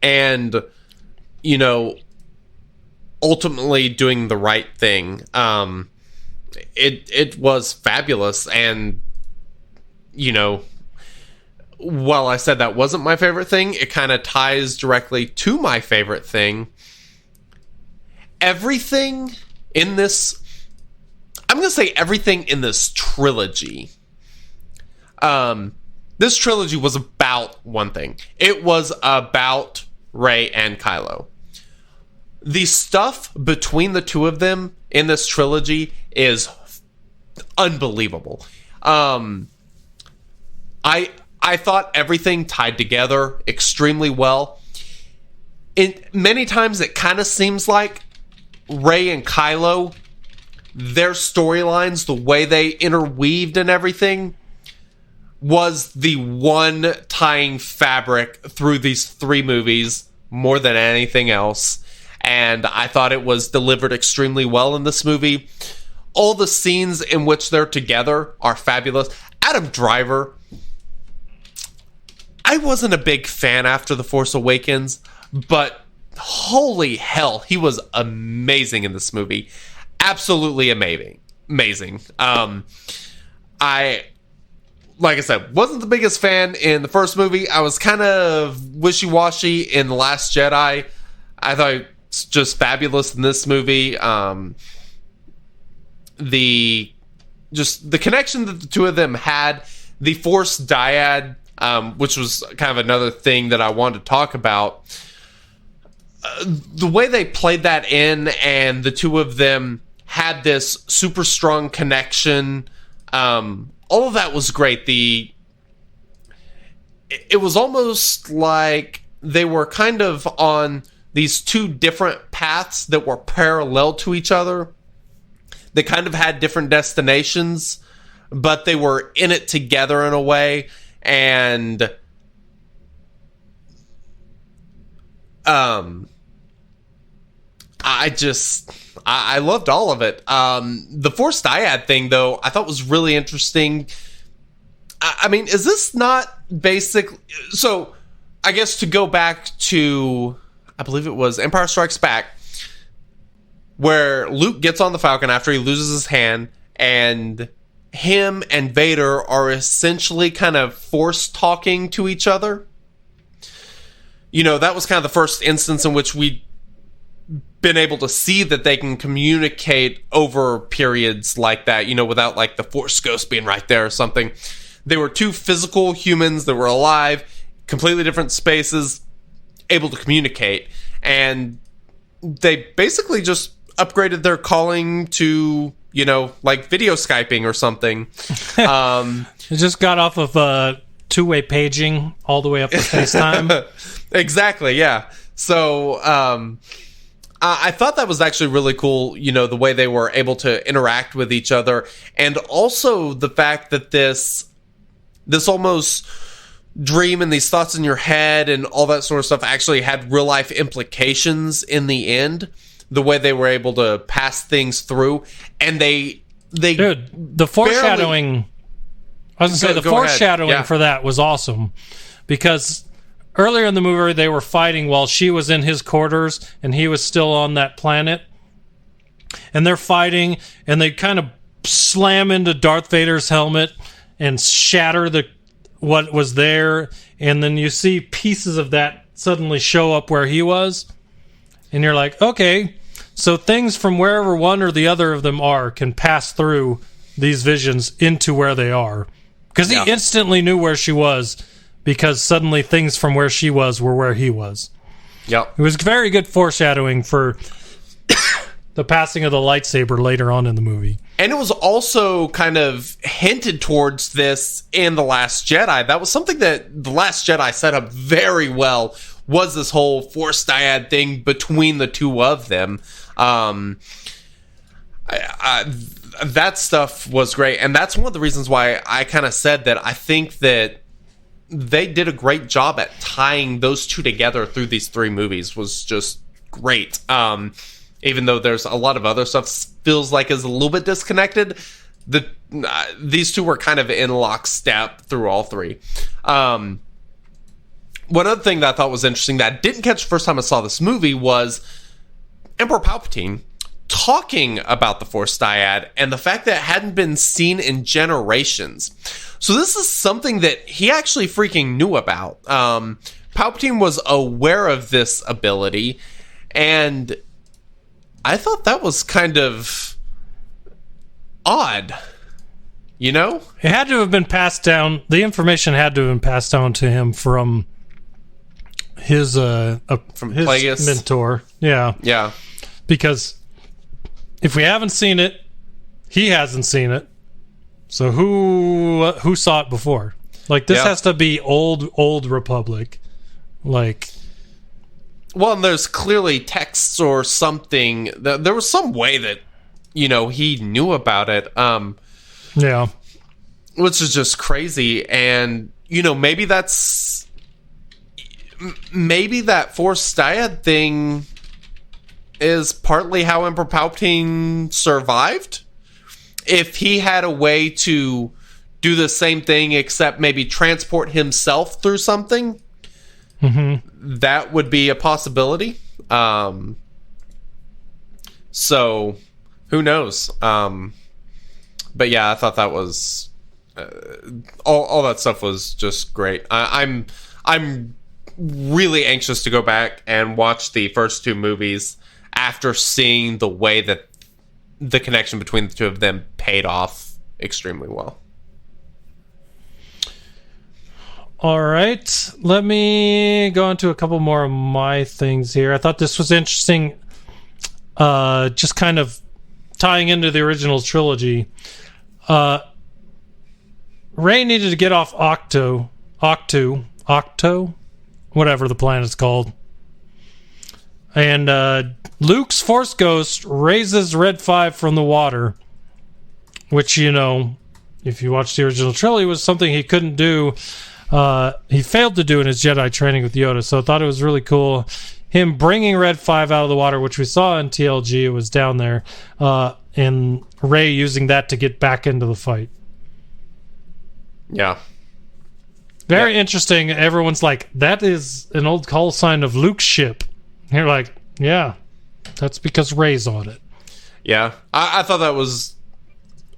and, you know, ultimately doing the right thing. It was fabulous. And, you know, while I said that wasn't my favorite thing, it kind of ties directly to my favorite thing. Everything in this, I'm going to say everything in this trilogy. This trilogy was about one thing. It was about Rey and Kylo. The stuff between the two of them in this trilogy is unbelievable. I thought everything tied together extremely well. Many times it kind of seems like Rey and Kylo, their storylines, the way they interweaved and everything, was the one tying fabric through these three movies more than anything else. And I thought it was delivered extremely well in this movie. All the scenes in which they're together are fabulous. Adam Driver, I wasn't a big fan after The Force Awakens, but holy hell, he was amazing in this movie. Absolutely amazing. Like I said, wasn't the biggest fan in the first movie. I was kind of wishy-washy in The Last Jedi. I thought it was just fabulous in this movie. The connection that the two of them had, the Force dyad, which was kind of another thing that I wanted to talk about. The way they played that in, and the two of them had this super strong connection. All of that was great. It was almost like they were kind of on these two different paths that were parallel to each other. They kind of had different destinations, but they were in it together in a way. And I loved all of it. The Force Dyad thing, though, I thought was really interesting. I mean, is this not basic? So, I guess to go back to, I believe it was Empire Strikes Back, where Luke gets on the Falcon after he loses his hand, and him and Vader are essentially kind of Force talking to each other. You know, that was kind of the first instance in which we'd been able to see that they can communicate over periods like that, you know, without like the Force Ghost being right there or something. They were two physical humans that were alive, completely different spaces, able to communicate. And they basically just upgraded their calling to, you know, like video Skyping or something. It just got off of two-way paging all the way up to FaceTime. Exactly, yeah. So, I thought that was actually really cool, you know, the way they were able to interact with each other. And also the fact that this almost dream and these thoughts in your head and all that sort of stuff actually had real life implications in the end. The way they were able to pass things through. And they Dude, the foreshadowing... I was going to say, the foreshadowing for that was awesome. Because earlier in the movie, they were fighting while she was in his quarters and he was still on that planet. And they're fighting, and they kind of slam into Darth Vader's helmet and shatter what was there. And then you see pieces of that suddenly show up where he was. And you're like, okay, so things from wherever one or the other of them are can pass through these visions into where they are. Because he instantly knew where she was, because suddenly things from where she was were where he was. Yep. It was very good foreshadowing for the passing of the lightsaber later on in the movie. And it was also kind of hinted towards this in The Last Jedi. That was something that The Last Jedi set up very well, was this whole Force dyad thing between the two of them. That stuff was great. And that's one of the reasons why I kind of said that I think that they did a great job at tying those two together through these three movies. Was just great. Even though there's a lot of other stuff feels like is a little bit disconnected, these two were kind of in lockstep through all three. One other thing that I thought was interesting that I didn't catch the first time I saw this movie was Emperor Palpatine talking about the Force dyad and the fact that it hadn't been seen in generations. So this is something that he actually freaking knew about. Palpatine was aware of this ability, and I thought that was kind of odd. You know? It had to have been passed down. The information had to have been passed down to him from his Plagueis mentor. Yeah. Yeah. Because if we haven't seen it, he hasn't seen it. So who saw it before? Like, this has to be old Republic. Like, well, and there's clearly texts or something. There was some way that, you know, he knew about it. Yeah. Which is just crazy. And, you know, maybe that's maybe that Force dyad thing is partly how Emperor Palpatine survived. If he had a way to do the same thing, except maybe transport himself through something, that would be a possibility. So, who knows? But yeah, I thought that was all that stuff was just great. I'm really anxious to go back and watch the first two movies after seeing the way that the connection between the two of them paid off extremely well. All right, let me go into a couple more of my things here. I thought this was interesting, just kind of tying into the original trilogy. Rey needed to get off Octo, whatever the planet's called. And Luke's Force Ghost raises Red 5 from the water, which, you know, if you watch the original trilogy, was something he couldn't do. He failed to do in his Jedi training with Yoda, so I thought it was really cool. Him bringing Red 5 out of the water, which we saw in TLG, it was down there, and Rey using that to get back into the fight. Yeah. Very interesting. Everyone's like, that is an old call sign of Luke's ship. And you're like, yeah, that's because Rey's on it. Yeah. I thought that was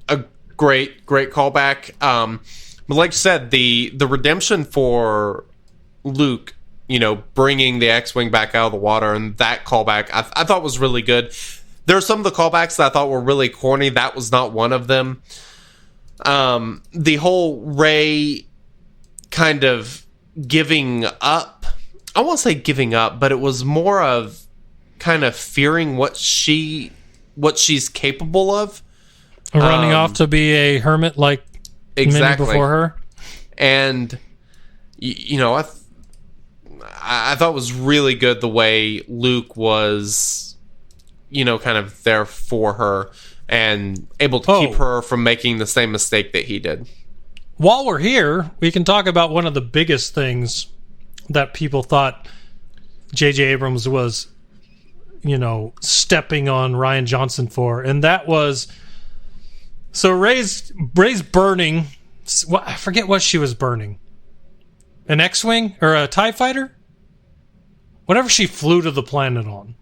a great callback. But like you said, the redemption for Luke, you know, bringing the X-Wing back out of the water, and that callback, I thought was really good. There are some of the callbacks that I thought were really corny. That was not one of them. The whole Rey kind of giving up, I won't say giving up, but it was more of kind of fearing what she's capable of. Running off to be a hermit like exactly many before her. And, you know, I thought it was really good the way Luke was, you know, kind of there for her and able to keep her from making the same mistake that he did. While we're here, we can talk about one of the biggest things that people thought J.J. Abrams was, you know, stepping on Rian Johnson for, and that was, so Rey's burning, I forget what she was burning. An X-Wing or a TIE fighter? Whatever she flew to the planet on.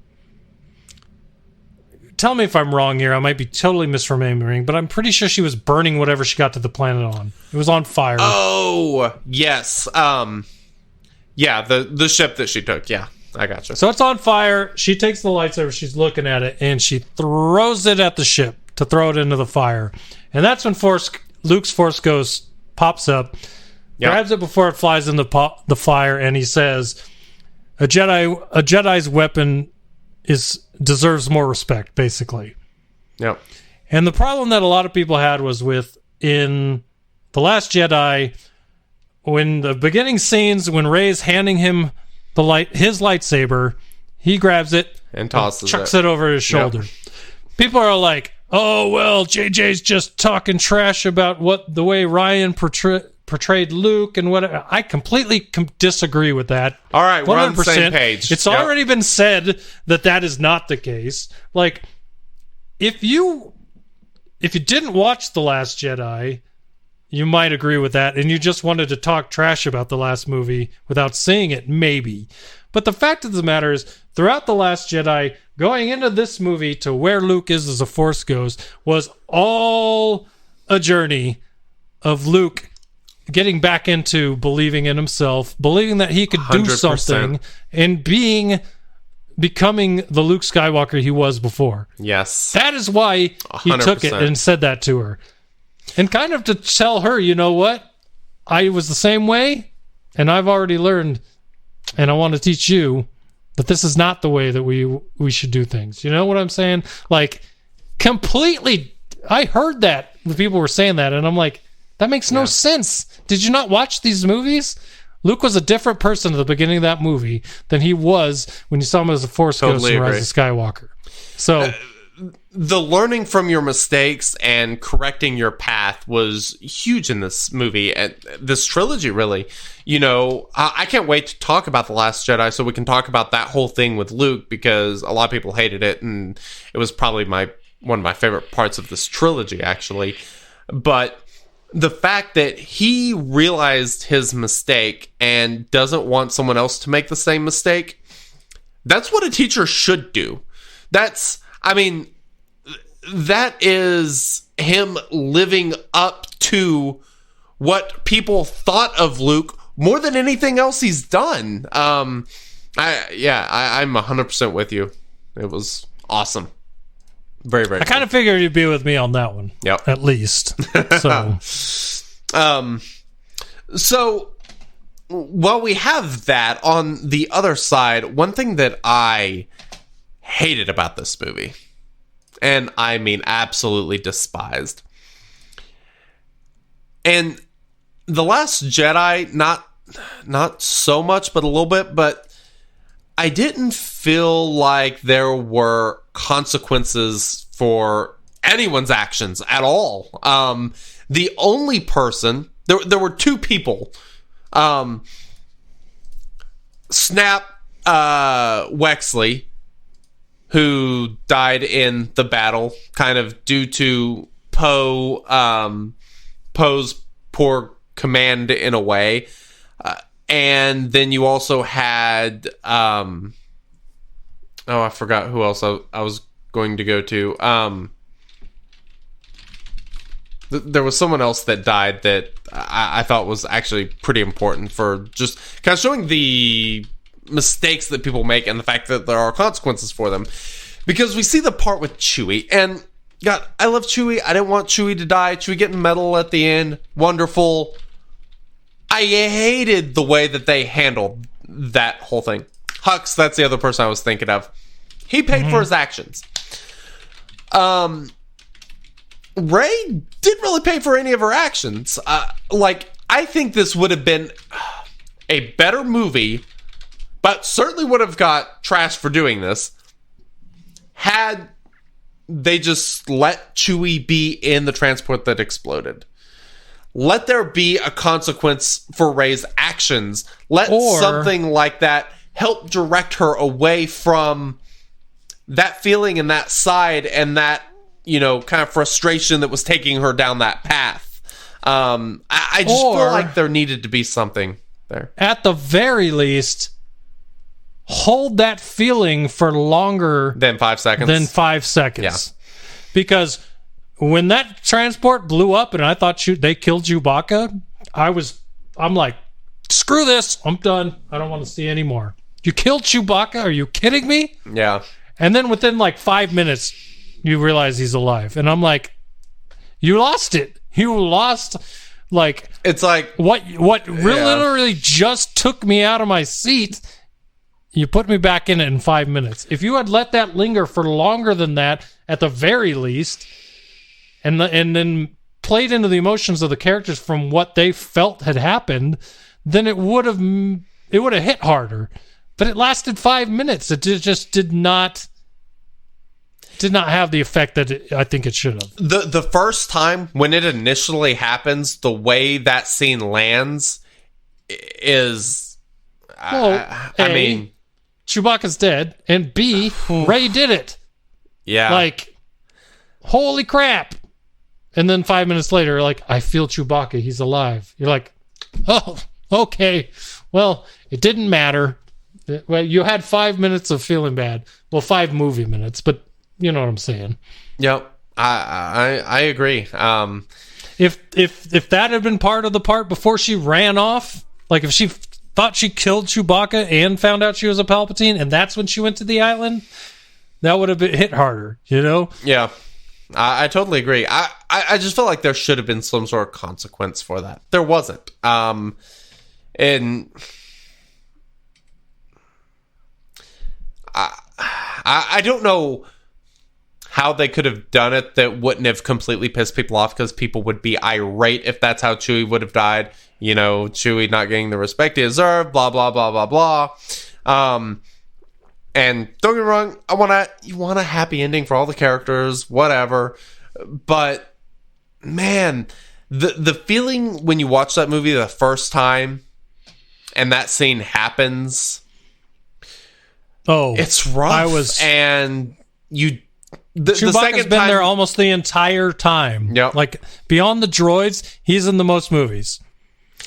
Tell me if I'm wrong here. I might be totally misremembering, but I'm pretty sure she was burning whatever she got to the planet on. It was on fire. Oh, yes. Yeah, the ship that she took. Yeah, I gotcha. So it's on fire. She takes the lightsaber. She's looking at it, and she throws it at the ship to throw it into the fire. And that's when Luke's Force Ghost pops up, grabs it before it flies in the fire, and he says, "A Jedi's weapon deserves more respect," basically. Yep. And the problem that a lot of people had was with in The Last Jedi, when the beginning scenes, when Rey's handing him his lightsaber, he grabs it and chucks it over his shoulder. Yep. People are like, "Oh well, JJ's just talking trash about the way Ryan portrayed Luke and whatever." I completely disagree with that. All right, we're on the same page. It's already been said that is not the case. Like, if you didn't watch The Last Jedi, you might agree with that, and you just wanted to talk trash about the last movie without seeing it, maybe. But the fact of the matter is, throughout The Last Jedi, going into this movie to where Luke is as a Force Ghost was all a journey of Luke getting back into believing in himself, believing that he could do 100%. something, and becoming the Luke Skywalker he was before. Yes. That is why he 100%. took it and said that to her. And kind of to tell her, you know what? I was the same way, and I've already learned, and I want to teach you that this is not the way that we should do things. You know what I'm saying? Like, completely, I heard that. The people were saying that, and I'm like, that makes no sense. Did you not watch these movies? Luke was a different person at the beginning of that movie than he was when you saw him as a Force Ghost in Rise of Skywalker. So the learning from your mistakes and correcting your path was huge in this movie, and this trilogy, really. I can't wait to talk about The Last Jedi so we can talk about that whole thing with Luke, because a lot of people hated it, and it was probably one of my favorite parts of this trilogy, actually. But the fact that he realized his mistake and doesn't want someone else to make the same mistake, that's what a teacher should do. That is him living up to what people thought of Luke more than anything else he's done. I'm 100% with you. It was awesome. Very, very. I kind of figured you'd be with me on that one. Yep. At least. So. So while we have that, on the other side, one thing that I hated about this movie, and I mean absolutely despised, and The Last Jedi, not so much, but a little bit, but I didn't feel like there were consequences for anyone's actions at all. The only person, there were two people, Snap Wexley, who died in the battle, kind of due to Poe's poor command in a way. And then you also had, I forgot who else I was going to go to. There was someone else that died that I thought was actually pretty important for just kind of showing the mistakes that people make and the fact that there are consequences for them. Because we see the part with Chewie, and God, I love Chewie. I didn't want Chewie to die. Chewie getting medal at the end, wonderful. I hated the way that they handled that whole thing. Hux, that's the other person I was thinking of. He paid for his actions. Rey didn't really pay for any of her actions. I think this would have been a better movie, but certainly would have got trashed for doing this, had they just let Chewie be in the transport that exploded. Let there be a consequence for Rey's actions. Let something like that help direct her away from that feeling and that side and that, kind of frustration that was taking her down that path. I just feel like there needed to be something there. At the very least, hold that feeling for longer than 5 seconds. Yeah. Because when that transport blew up and I thought they killed Chewbacca, I'm like, screw this. I'm done. I don't want to see any more. You killed Chewbacca? Are you kidding me? Yeah. And then within 5 minutes, you realize he's alive. And I'm like, you lost it. You lost, it's like... What literally just took me out of my seat, you put me back in it in 5 minutes. If you had let that linger for longer than that, at the very least, and then played into the emotions of the characters from what they felt had happened, then it would have hit harder. But it lasted 5 minutes. It just did not have the effect that I think it should have. The first time when it initially happens, the way that scene lands is... I mean... Chewbacca's dead, and B, Rey did it. Yeah. Holy crap. And then 5 minutes later, I feel Chewbacca, he's alive. You're like, oh, okay. Well, it didn't matter. Well, you had 5 minutes of feeling bad. Well, 5 movie minutes, but you know what I'm saying. Yep. I agree. If that had been part of the part before she ran off, if she thought she killed Chewbacca and found out she was a Palpatine, and that's when she went to the island, that would have been hit harder, Yeah. I totally agree. I just felt like there should have been some sort of consequence for that. There wasn't. And I don't know how they could have done it that wouldn't have completely pissed people off, because people would be irate if that's how Chewie would have died. Chewie not getting the respect he deserved, blah, blah, blah, blah, blah. And don't get me wrong, you want a happy ending for all the characters, whatever. But man, the feeling when you watch that movie the first time and that scene happens, it's rough. And the Chewbacca's second been time, there almost the entire time. Yep. Like, beyond the droids, he's in the most movies.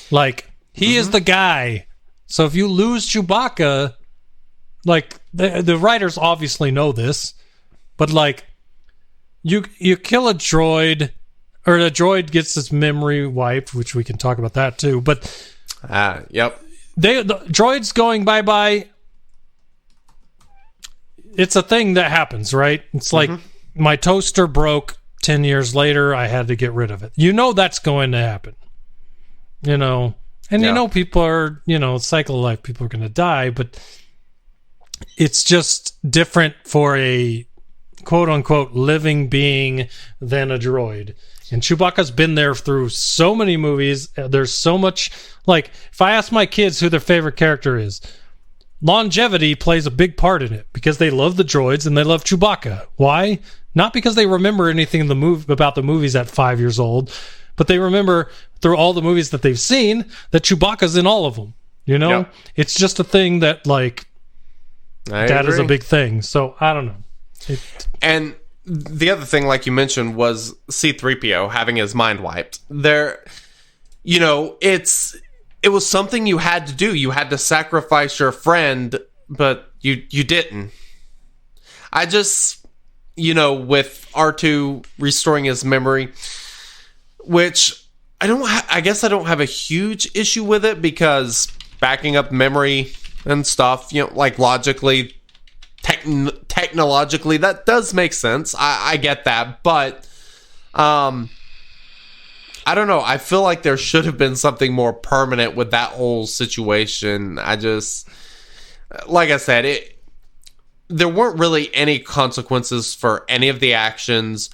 Like, he is the guy. So if you lose Chewbacca, like, the writers obviously know this, but like, you kill a droid, or the droid gets its memory wiped, which we can talk about that too. But yep, the droids going bye-bye. It's a thing that happens, right? It's like my toaster broke 10 years later. I had to get rid of it. You know that's going to happen. You know, and you know people are, cycle of life. People are going to die, but it's just different for a quote-unquote living being than a droid. And Chewbacca's been there through so many movies. There's so much... Like, if I ask my kids who their favorite character is, longevity plays a big part in it because they love the droids and they love Chewbacca. Why? Not because they remember anything in about the movies at 5 years old, but they remember through all the movies that they've seen that Chewbacca's in all of them. You know? Yep. It's just a thing that, like... That is a big thing. So, I don't know. And the other thing, like you mentioned, was C-3PO having his mind wiped. It was something you had to do. You had to sacrifice your friend, but you didn't. I just, with R2 restoring his memory, which I guess I don't have a huge issue with it, because backing up memory and stuff, like logically, technologically, that does make sense. I get that, but I don't know. I feel like there should have been something more permanent with that whole situation. I just, like I said, there weren't really any consequences for any of the actions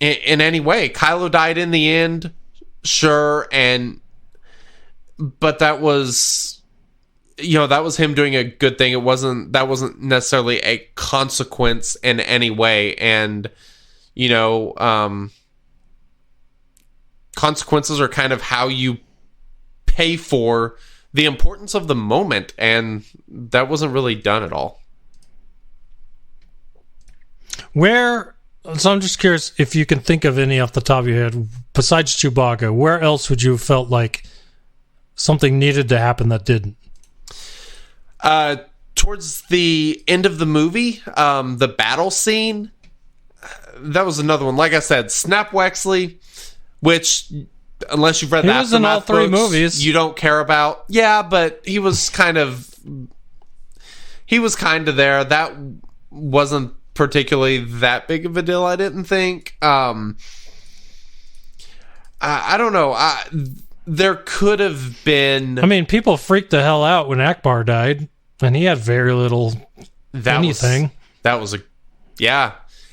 in any way. Kylo died in the end, sure, but that was... that was him doing a good thing. That wasn't necessarily a consequence in any way. And, consequences are kind of how you pay for the importance of the moment. And that wasn't really done at all. So I'm just curious if you can think of any off the top of your head, besides Chewbacca, where else would you have felt like something needed to happen that didn't? Towards the end of the movie, the battle scene, that was another one. Like I said, Snap Wexley, which, unless you've read the was in all three movies, you don't care about. Yeah, but he was kind of there. That wasn't particularly that big of a deal, I didn't think. I don't know. There could have been... I mean, people freaked the hell out when Akbar died, and he had very little anything.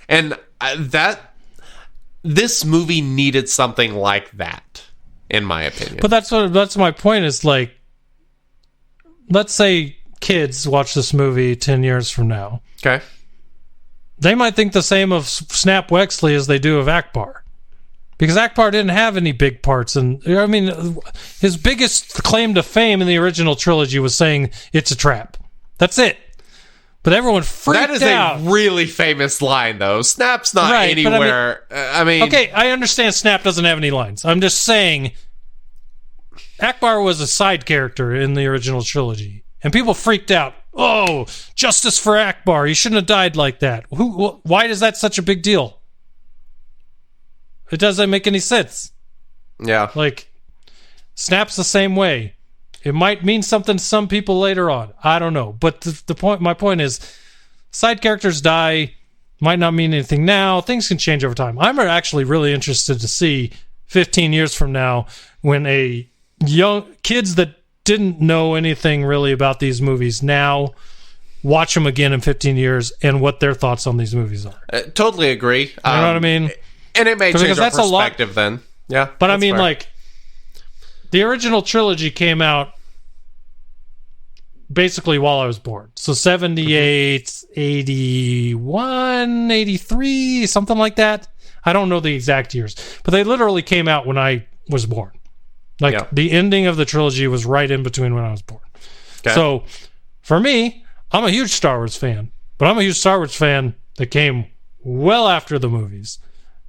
And this movie needed something like that, in my opinion. But that's my point, is like, let's say kids watch this movie 10 years from now. Okay. They might think the same of Snap Wexley as they do of Akbar. Because Akbar didn't have any big parts. And I mean, his biggest claim to fame in the original trilogy was saying it's a trap. That's it. But everyone freaked out. That is a really famous line, though. Snap's not anywhere. Okay, I understand Snap doesn't have any lines. I'm just saying Akbar was a side character in the original trilogy. And people freaked out. Oh, justice for Akbar. He shouldn't have died like that. Why is that such a big deal? It doesn't make any sense. Yeah. Like, Snap's the same way. It might mean something to some people later on. I don't know. But my point is, side characters die, might not mean anything now. Things can change over time. I'm actually really interested to see 15 years from now when kids that didn't know anything really about these movies now watch them again in 15 years and what their thoughts on these movies are. Totally agree. You know what I mean? And it may change our perspective then. Yeah. But I mean, fair. Like, the original trilogy came out basically while I was born. So 78, 81, 83, something like that. I don't know the exact years, but they literally came out when I was born. Like the ending of the trilogy was right in between when I was born. Okay. So for me, I'm a huge Star Wars fan, but I'm a huge Star Wars fan that came well after the movies.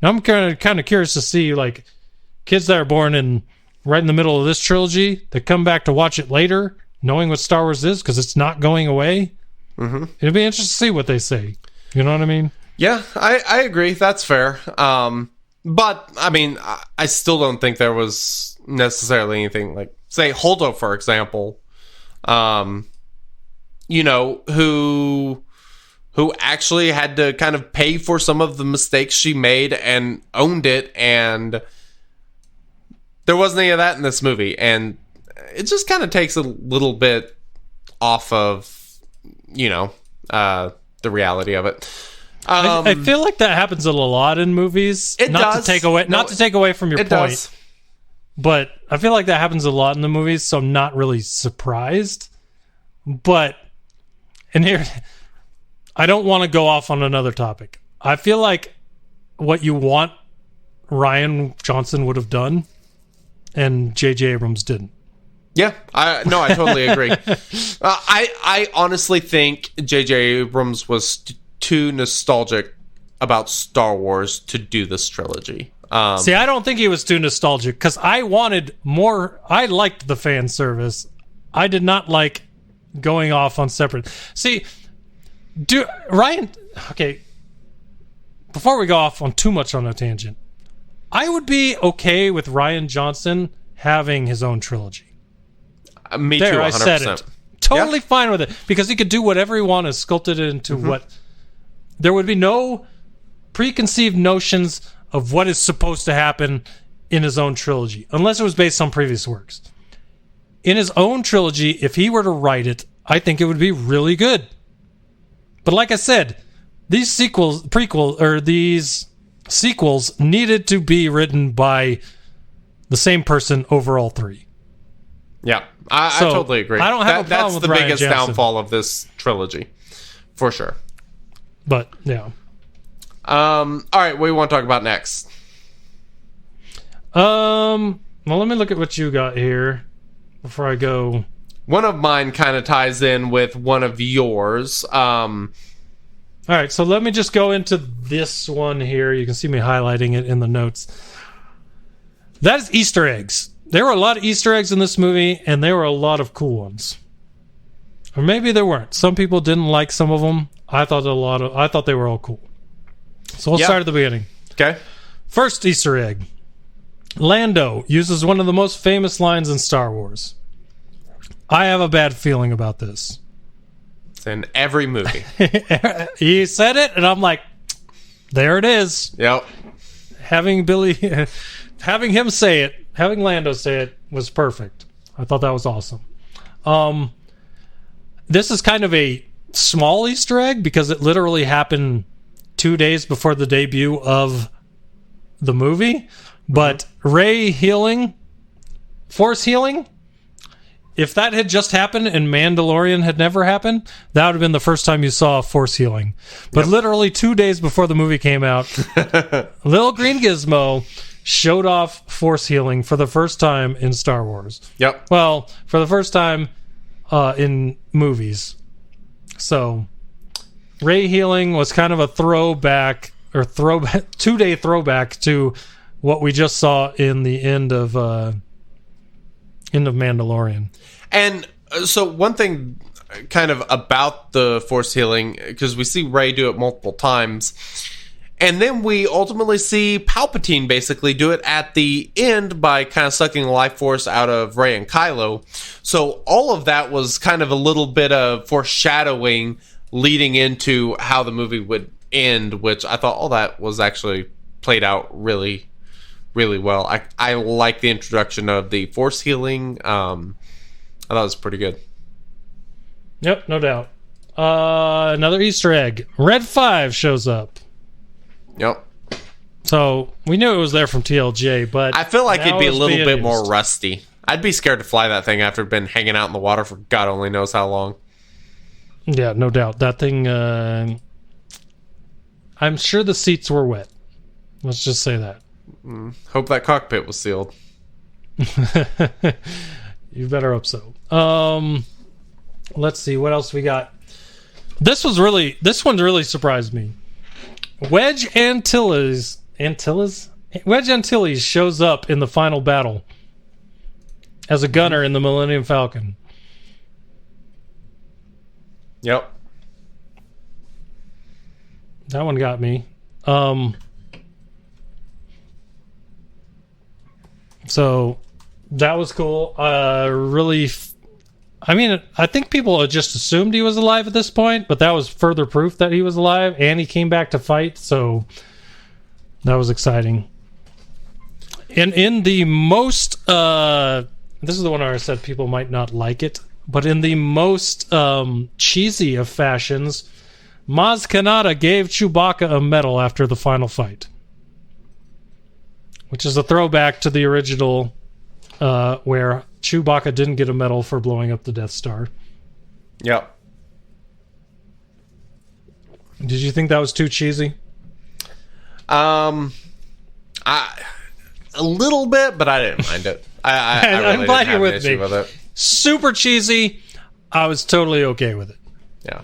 Now I'm kind of curious to see like kids that are born in right in the middle of this trilogy that come back to watch it later, knowing what Star Wars is, because it's not going away. Mm-hmm. It'd be interesting to see what they say. You know what I mean? Yeah, I agree. That's fair. But, I mean, I still don't think there was necessarily anything like, say, Holdo, for example, you know, who actually had to kind of pay for some of the mistakes she made and owned it, and there wasn't any of that in this movie, and it just kind of takes a little bit off of, you know, the reality of it. I feel like that happens a lot in movies. It not does. To take away, not to take away from your point, does. But I feel like that happens a lot in the movies, so I'm not really surprised. But, and here, I don't want to go off on another topic. I feel like what you want Rian Johnson would have done, and J.J. Abrams didn't. Yeah, I totally agree. I honestly think J.J. Abrams was too nostalgic about Star Wars to do this trilogy. See, I don't think he was too nostalgic, because I wanted more. I liked the fan service. I did not like going off on separate. See, Ryan, okay, before we go off on too much on a tangent, I would be okay with Rian Johnson having his own trilogy. Me too, 100%. I said it. Totally fine with it, because he could do whatever he wanted, sculpted it into what. There would be no preconceived notions of what is supposed to happen in his own trilogy, unless it was based on previous works. In his own trilogy, if he were to write it, I think it would be really good. But like I said, these sequels needed to be written by the same person over all three. Yeah, I totally agree. I don't have a problem with That's the Rian biggest Johnson. downfall of this trilogy, for sure. But, yeah. All right, what do you want to talk about next? Well, let me look at what you got here before I go. One of mine kind of ties in with one of yours. All right, so let me just go into this one here. You can see me highlighting it in the notes. That is Easter eggs. There were a lot of Easter eggs in this movie, and there were a lot of cool ones. Or maybe there weren't. Some people didn't like some of them. I thought they were all cool. So we'll start at the beginning. Okay. First Easter egg. Lando uses one of the most famous lines in Star Wars. I have a bad feeling about this. It's in every movie. He said it, and I'm like, there it is. Yep. Having him say it, having Lando say it was perfect. I thought that was awesome. This is kind of a small Easter egg because it literally happened 2 days before the debut of the movie. But Rey healing, Force healing, if that had just happened and Mandalorian had never happened, that would have been the first time you saw Force healing. But literally 2 days before the movie came out, little green gizmo showed off Force healing for the first time in Star Wars. Yep. Well, for the first time in movies. So, Rey healing was kind of a throwback 2-day throwback to what we just saw in the end of Mandalorian. And so one thing kind of about the Force healing, because we see Rey do it multiple times, and then we ultimately see Palpatine basically do it at the end by kind of sucking the life force out of Rey and Kylo. So all of that was kind of a little bit of foreshadowing leading into how the movie would end, which I thought all that was actually played out really, really well. I like the introduction of the Force healing. I thought it was pretty good. Yep, no doubt. Another Easter egg. Red 5 shows up. Yep. So we knew it was there from TLJ, but I feel like it'd be a little bit more rusty. I'd be scared to fly that thing after been hanging out in the water for God only knows how long. Yeah, no doubt. That thing, I'm sure the seats were wet. Let's just say that. Hope that cockpit was sealed. You better hope so. Let's see what else we got. This one really surprised me. Wedge Antilles shows up in the final battle as a gunner in the Millennium Falcon. Yep. That one got me. So that was cool. I think people had just assumed he was alive at this point, but that was further proof that he was alive, and he came back to fight, so that was exciting. And in the most, this is the one where I said people might not like it, but in the most cheesy of fashions, Maz Kanata gave Chewbacca a medal after the final fight, which is a throwback to the original where Chewbacca didn't get a medal for blowing up the Death Star. Yep. Did you think that was too cheesy? A little bit, but I didn't mind it. I really I'm glad didn't you're have an with me. issue with it. Super cheesy. I was totally okay with it. Yeah.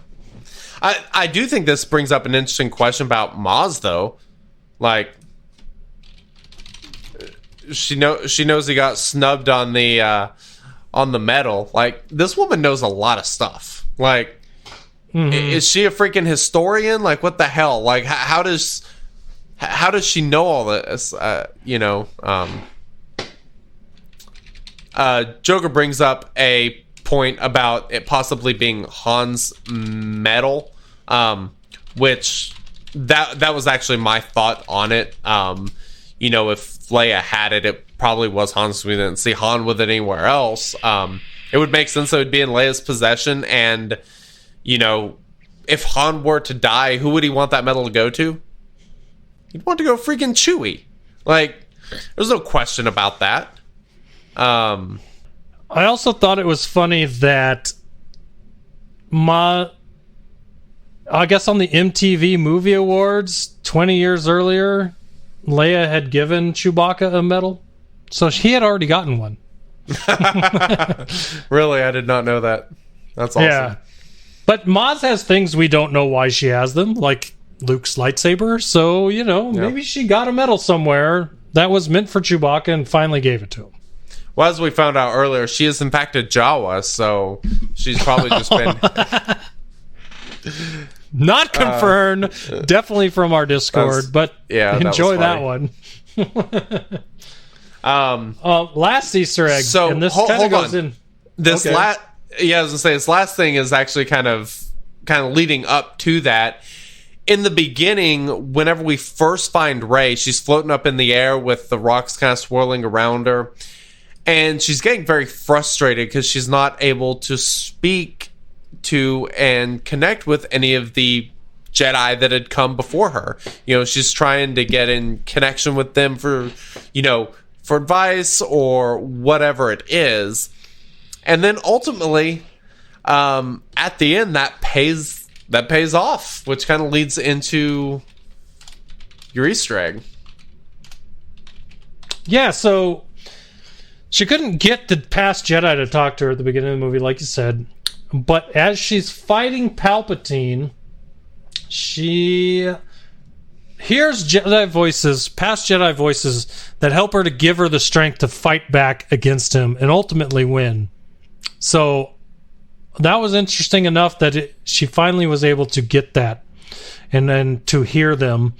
I do think this brings up an interesting question about Maz, though. Like, she knows he got snubbed on the medal. Like, this woman knows a lot of stuff. Like, is she a freaking historian? Like, what the hell? Like, how does she know all this? Joker brings up a point about it possibly being Han's medal, which that was actually my thought on it. If Leia had it, it probably was Han's. We didn't see Han with it anywhere else. It would make sense that it would be in Leia's possession, and if Han were to die, who would he want that medal to go to? He'd want to go freaking Chewie. Like, there's no question about that. I also thought it was funny that I guess on the MTV Movie Awards 20 years earlier, Leia had given Chewbacca a medal. So he had already gotten one. Really? I did not know that. That's awesome. Yeah. But Maz has things we don't know why she has them, like Luke's lightsaber. So, maybe she got a medal somewhere that was meant for Chewbacca and finally gave it to him. Well, as we found out earlier, she is in fact a Jawa, so she's probably just been... Not confirmed, definitely from our Discord, but enjoy that one. Last Easter egg, so and this kind of goes in. This I was gonna say this last thing is actually kind of leading up to that. In the beginning, whenever we first find Rey, she's floating up in the air with the rocks kind of swirling around her, and she's getting very frustrated because she's not able to speak to and connect with any of the Jedi that had come before her. She's trying to get in connection with them for advice or whatever it is. And then ultimately, at the end, that pays off, which kind of leads into your Easter egg. Yeah, so she couldn't get the past Jedi to talk to her at the beginning of the movie, like you said. But as she's fighting Palpatine, she hears Jedi voices, past Jedi voices, that help her to give her the strength to fight back against him and ultimately win. So that was interesting enough that she finally was able to get that and then to hear them.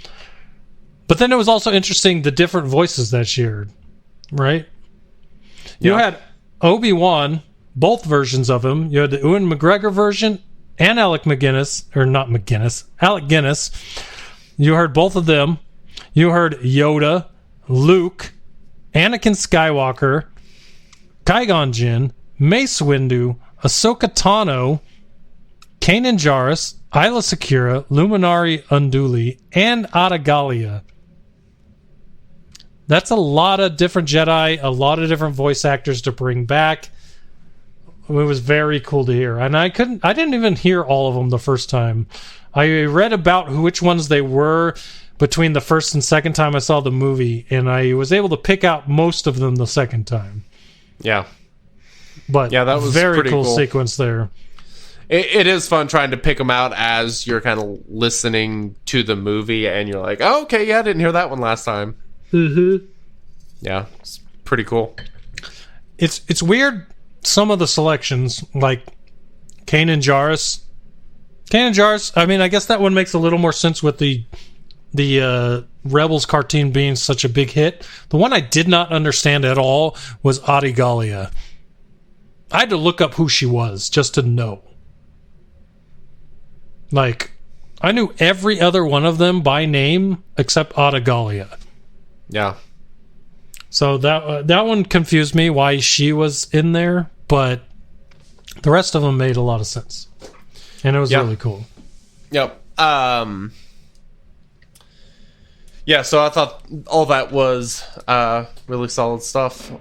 But then it was also interesting the different voices that she heard, right? You had Obi-Wan, both versions of him. You had the Ewan McGregor version and Alec Guinness. You heard both of them. You heard Yoda, Luke, Anakin Skywalker, Qui-Gon Jinn, Mace Windu, Ahsoka Tano, Kanan Jarrus, Isla Secura, Luminari Unduli, and Ata Gallia. That's a lot of different Jedi, a lot of different voice actors to bring back. It was very cool to hear. And I didn't even hear all of them the first time. I read about which ones they were between the first and second time I saw the movie, and I was able to pick out most of them the second time. Yeah. But yeah, that was very pretty cool cool sequence there. It is fun trying to pick them out as you're kind of listening to the movie, and you're like, oh, okay, yeah, I didn't hear that one last time. Mm-hmm. Yeah, it's pretty cool. It's weird, some of the selections, like Kanan Jarrus. Kanan Jarrus, I mean, I guess that one makes a little more sense with the Rebels cartoon being such a big hit. The one I did not understand at all was Adigalia. I had to look up who she was just to know. Like, I knew every other one of them by name except Adigalia. Yeah. So that one confused me why she was in there, but the rest of them made a lot of sense. And it was really cool. Yep. Yeah, so I thought all that was really solid stuff.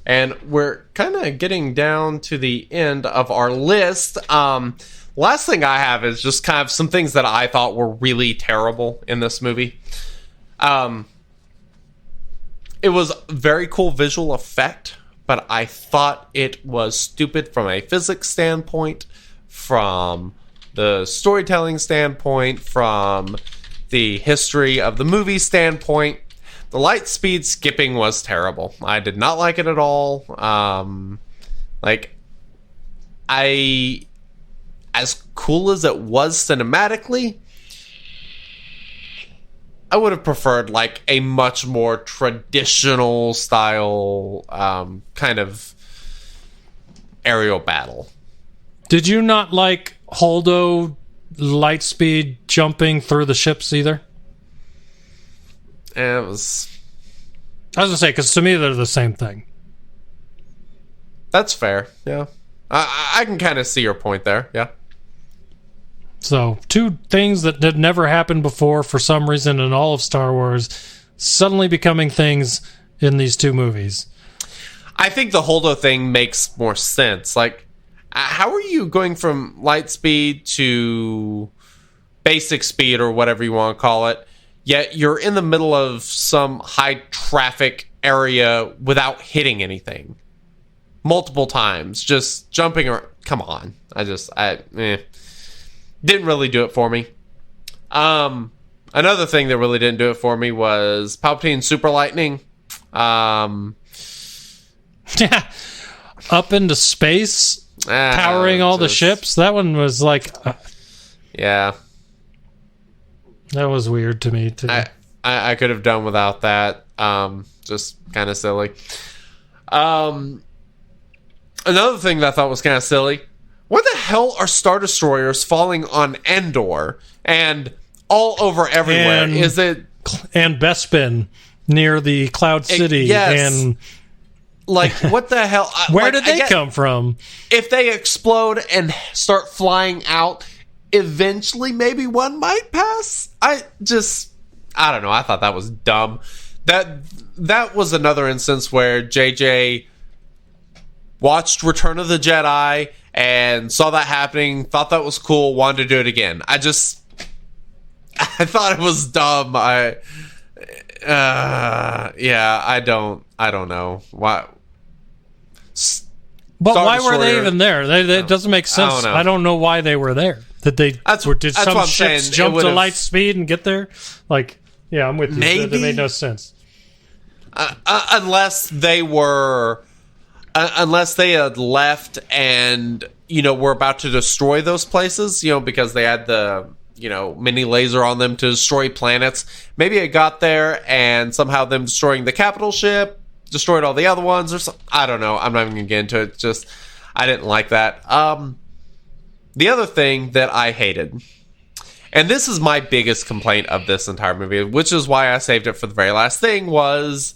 And we're kind of getting down to the end of our list. Last thing I have is just kind of some things that I thought were really terrible in this movie. It was a very cool visual effect, but I thought it was stupid from a physics standpoint, from the storytelling standpoint, from the history of the movie standpoint. The light speed skipping was terrible. I did not like it at all. As cool as it was cinematically, I would have preferred like a much more traditional style kind of aerial battle. Did you not like Holdo lightspeed jumping through the ships either? It was... I was going to say, because to me they're the same thing. That's fair, yeah. I can kind of see your point there, yeah. So, two things that had never happened before for some reason in all of Star Wars suddenly becoming things in these two movies. I think the Holdo thing makes more sense. Like, how are you going from light speed to basic speed or whatever you want to call it, yet you're in the middle of some high traffic area without hitting anything multiple times, just jumping around? Come on. Didn't really do it for me. Another thing that really didn't do it for me was Palpatine's super lightning. Up into space, powering all the ships. That one was like... yeah. That was weird to me, too. I could have done without that. Just kind of silly. Another thing that I thought was kind of silly: where the hell are Star Destroyers falling on Endor and all over everywhere? And Bespin near the Cloud City. Yes. And like, what the hell? Where did they come from? If they explode and start flying out, eventually maybe one might pass. I don't know. I thought that was dumb. That was another instance where JJ watched Return of the Jedi and saw that happening, thought that was cool, wanted to do it again. I thought it was dumb. I don't know why. But why were they even there? It doesn't make sense. I don't know why they were there. Did some ships jump to light speed and get there? Like, yeah, I'm with you. Maybe. That made no sense. Unless they had left and, were about to destroy those places, because they had the, mini laser on them to destroy planets. Maybe it got there and somehow them destroying the capital ship destroyed all the other ones or something. I don't know. I'm not even going to get into it. Just, I didn't like that. The other thing that I hated, and this is my biggest complaint of this entire movie, which is why I saved it for the very last thing, was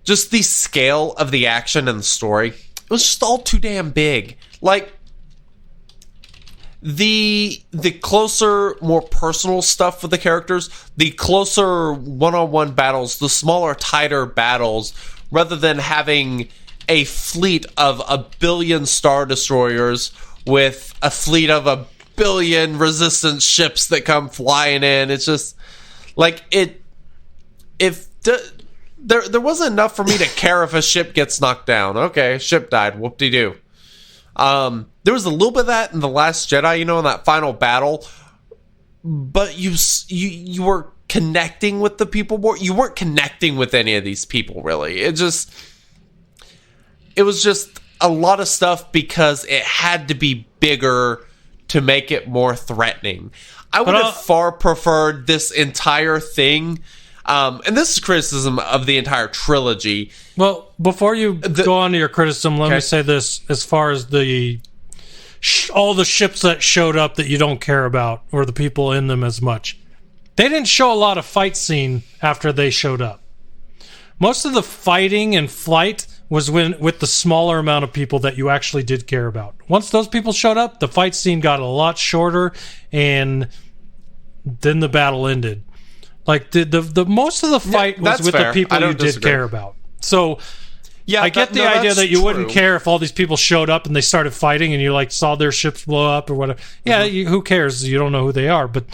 just the scale of the action and the story. It was just all too damn big. Like, the closer, more personal stuff with the characters, the closer one-on-one battles, the smaller, tighter battles, rather than having a fleet of 1 billion Star Destroyers with a fleet of 1 billion resistance ships that come flying in. It's just like there wasn't enough for me to care if a ship gets knocked down. Okay, ship died. Whoop-de-doo. There was a little bit of that in The Last Jedi, in that final battle, but you were connecting with the people more. You weren't connecting with any of these people, really. It was just a lot of stuff because it had to be bigger to make it more threatening. I would have far preferred this entire thing, and this is criticism of the entire trilogy. Well, before you go on to your criticism, let me say this as far as all the ships that showed up that you don't care about or the people in them as much. They didn't show a lot of fight scene after they showed up. Most of the fighting and flight was with the smaller amount of people that you actually did care about. Once those people showed up, the fight scene got a lot shorter, and then the battle ended. Like the most of the fight was with the people you did care about. So yeah, I get the idea that you wouldn't care if all these people showed up and they started fighting and you saw their ships blow up or whatever. Yeah, who cares? You don't know who they are, but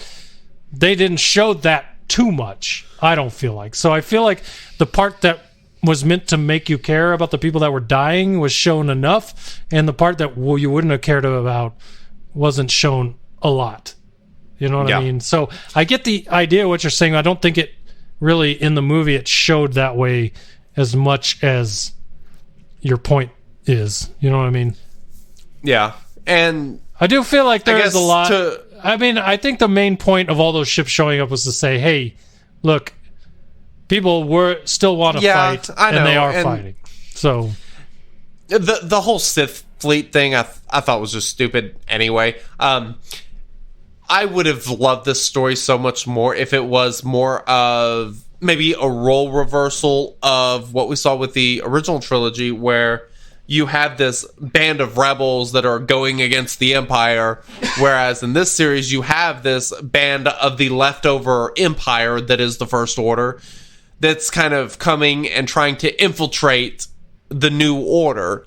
they didn't show that too much, I don't feel like. So I feel like the part that was meant to make you care about the people that were dying was shown enough, and the part that you wouldn't have cared about wasn't shown a lot. You know what I mean? So I get the idea of what you're saying. I don't think it really, in the movie, it showed that way as much as your point is. You know what I mean? Yeah. And I do feel like there's a lot. I think the main point of all those ships showing up was to say, hey, look, people still want to fight, and they are fighting. So the whole Sith fleet thing I thought was just stupid anyway. I would have loved this story so much more if it was more of maybe a role reversal of what we saw with the original trilogy, where you have this band of rebels that are going against the Empire, whereas in this series you have this band of the leftover Empire that is the First Order that's kind of coming and trying to infiltrate the New Order.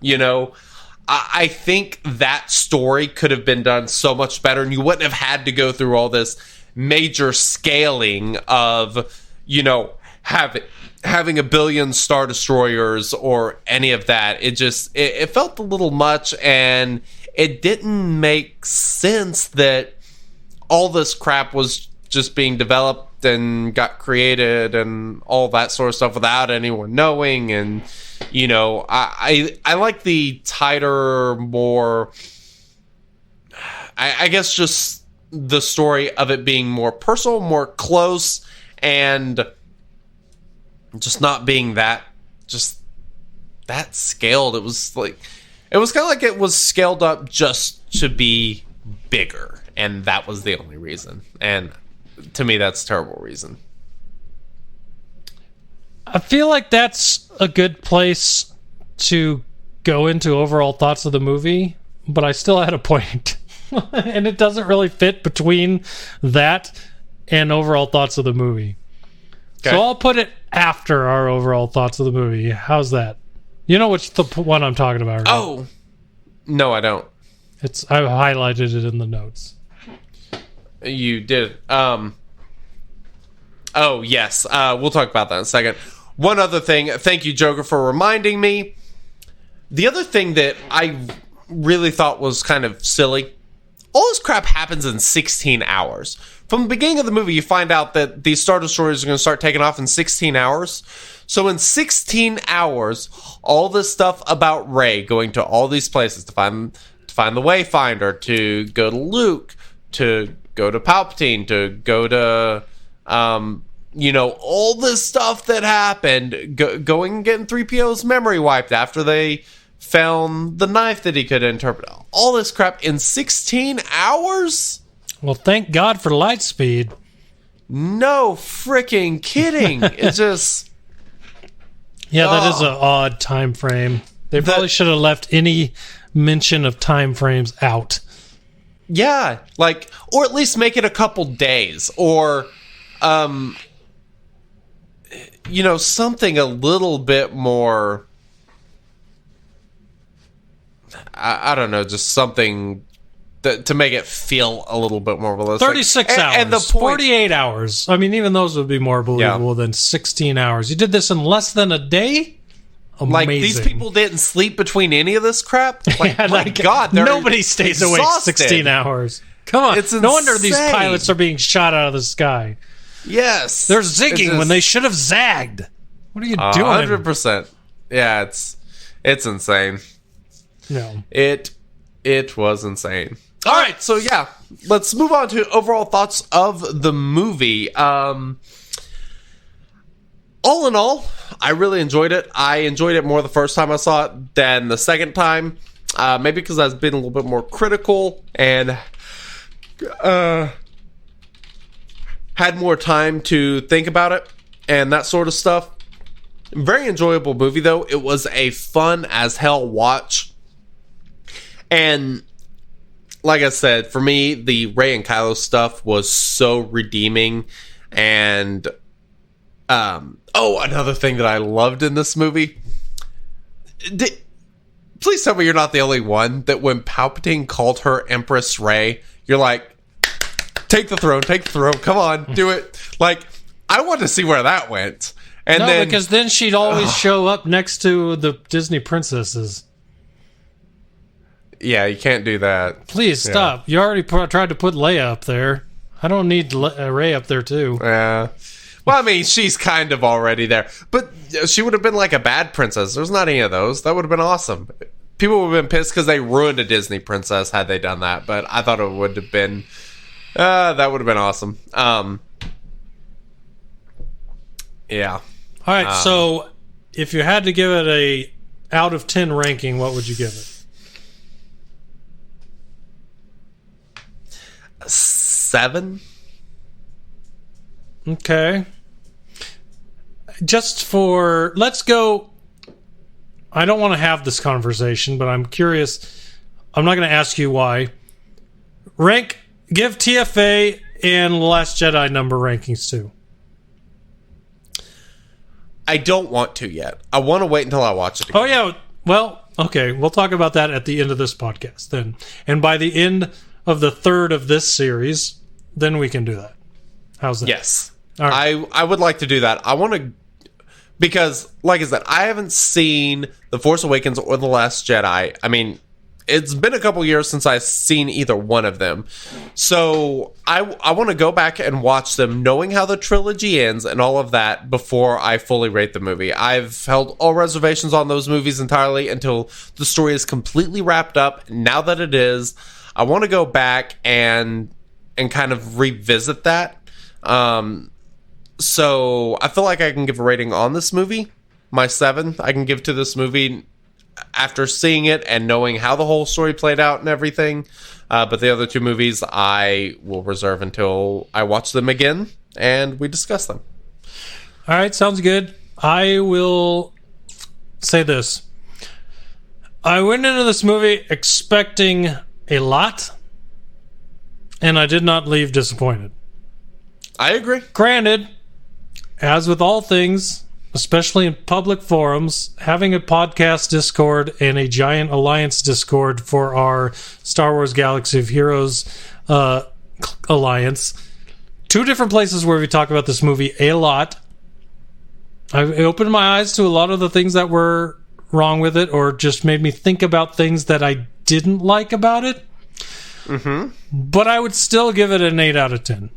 I think that story could have been done so much better, and you wouldn't have had to go through all this major scaling of, having 1 billion Star Destroyers or any of that. It felt a little much, and it didn't make sense that all this crap was just being developed and got created and all that sort of stuff without anyone knowing. And I like the tighter, more, I guess, just the story of it being more personal, more close, and just not being that scaled. It was kind of like it was scaled up just to be bigger, and that was the only reason. And to me, that's a terrible reason. I feel like that's a good place to go into overall thoughts of the movie, but I still had a point. And it doesn't really fit between that and overall thoughts of the movie. Okay. So I'll put it after our overall thoughts of the movie. How's that? You know which the one I'm talking about, right? Oh, no, I don't. I highlighted it in the notes. You did. Oh, yes. We'll talk about that in a second. One other thing. Thank you, Joker, for reminding me. The other thing that I really thought was kind of silly, all this crap happens in 16 hours. From the beginning of the movie, you find out that these Star Destroyers are going to start taking off in 16 hours. So in 16 hours, all this stuff about Rey going to all these places to find the Wayfinder, to go to Luke, to go to Palpatine, to go to, all this stuff that happened, going and getting 3PO's memory wiped after they found the knife that he could interpret. All this crap in 16 hours? Well, thank God for light speed. No freaking kidding. It's just... Yeah, that is an odd time frame. They probably should have left any mention of time frames out. Yeah, like, or at least make it a couple days, or, something a little bit more, I don't know, just something to make it feel a little bit more realistic. 36 hours. And the 48 hours. I mean, even those would be more believable than 16 hours. You did this in less than a day? Amazing. Like, these people didn't sleep between any of this crap? Like, my God, nobody stays awake 16 hours. Come on. It's no wonder these pilots are being shot out of the sky. Yes. They're zigging when they should have zagged. What are you doing? 100%. Yeah, it's insane. No. It was insane. All right, so yeah, let's move on to overall thoughts of the movie. All in all, I really enjoyed it. I enjoyed it more the first time I saw it than the second time. Maybe because I've been a little bit more critical and had more time to think about it and that sort of stuff. Very enjoyable movie, though. It was a fun as hell watch. And like I said, for me, the Rey and Kylo stuff was so redeeming. And another thing that I loved in this movie. Please tell me you're not the only one that when Palpatine called her Empress Rey, you're like, take the throne, come on, do it. Like, I want to see where that went. And because then she'd always show up next to the Disney princesses. Yeah, you can't do that. Please stop. You already tried to put Leia up there. I don't need Rey up there, too. Yeah. Well, I mean, she's kind of already there. But she would have been like a bad princess. There's not any of those. That would have been awesome. People would have been pissed because they ruined a Disney princess had they done that. But I thought it would have been... that would have been awesome. Yeah. All right, so if you had to give it a out of 10 ranking, what would you give it? 7. Okay. Let's go. I don't want to have this conversation, but I'm curious. I'm not going to ask you why. Give TFA and The Last Jedi number rankings too. I don't want to yet. I want to wait until I watch it again. Oh, yeah. Well, okay. We'll talk about that at the end of this podcast then. And by the end of the third of this series, then we can do that. How's that? Yes. All right. I would like to do that. I want to... Because, like I said, I haven't seen The Force Awakens or The Last Jedi. I mean, it's been a couple years since I've seen either one of them. So I want to go back and watch them knowing how the trilogy ends and all of that before I fully rate the movie. I've held all reservations on those movies entirely until the story is completely wrapped up. Now that it is, I want to go back and kind of revisit that. So I feel like I can give a rating on this movie. My 7 I can give to this movie after seeing it and knowing how the whole story played out and everything. But the other 2 movies I will reserve until I watch them again and we discuss them. All right, sounds good. I will say this. I went into this movie expecting a lot, and I did not leave disappointed. I agree. Granted, as with all things, especially in public forums, having a podcast Discord and a giant alliance Discord for our Star Wars Galaxy of Heroes alliance, 2 different places where we talk about this movie a lot. I opened my eyes to a lot of the things that were wrong with it, or just made me think about things that I didn't like about it. Mm-hmm. But I would still give it an 8 out of 10.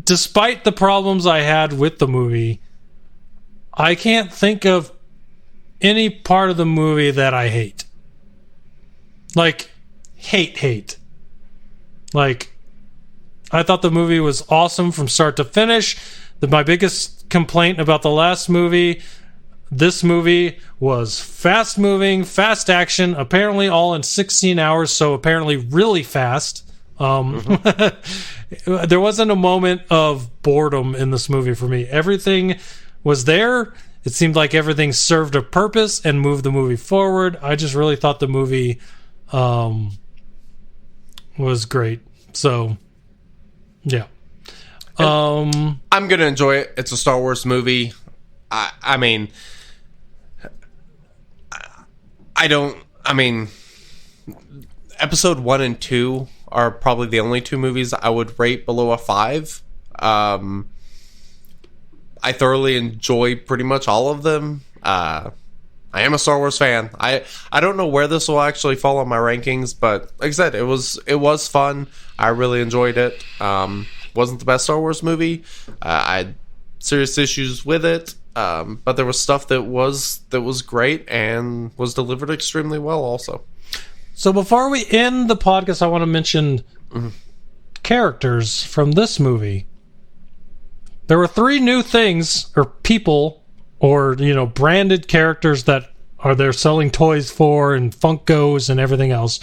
Despite the problems I had with the movie, I can't think of any part of the movie that I hate. Like, hate. Like, I thought the movie was awesome from start to finish. My biggest complaint about the last movie, this movie was fast moving, fast action, apparently all in 16 hours, so apparently really fast. There wasn't a moment of boredom in this movie for me. Everything was there. It seemed like everything served a purpose and moved the movie forward. I just really thought the movie was great. So, yeah. I'm gonna enjoy it. It's a Star Wars movie. I mean, Episode 1 and 2 are probably the only two movies I would rate below a 5. I thoroughly enjoy pretty much all of them. I am a Star Wars fan. I don't know where this will actually fall on my rankings, but like I said, it was fun. I really enjoyed it. Wasn't the best Star Wars movie. I had serious issues with it, but there was stuff that was great and was delivered extremely well also. So before we end the podcast, I want to mention characters from this movie. There were 3 new things, or people, or, branded characters that they're selling toys for, and Funkos and everything else.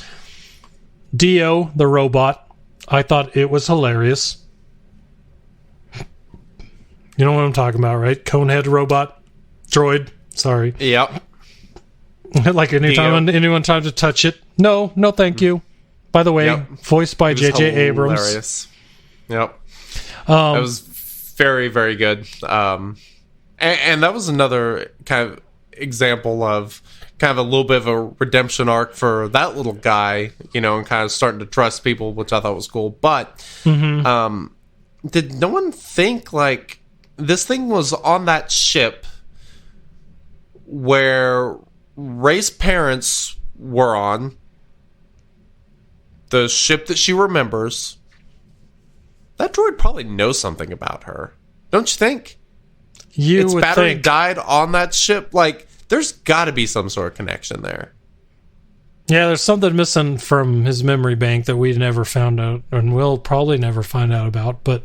Dio, the robot. I thought it was hilarious. You know what I'm talking about, right? Conehead robot. Droid. Sorry. Yep. Like anytime anyone tried to touch it. No, thank you. By the way, voiced by J.J. Abrams. Hilarious. Yep. That was very, very good. And that was another kind of example of kind of a little bit of a redemption arc for that little guy, and kind of starting to trust people, which I thought was cool. But did no one think, like, this thing was on that ship where Rey's parents were on, the ship that she remembers? That droid probably knows something about her, don't you think? Its battery died on that ship. Like, there's got to be some sort of connection there. Yeah, there's something missing from his memory bank that we never found out, and we'll probably never find out about. But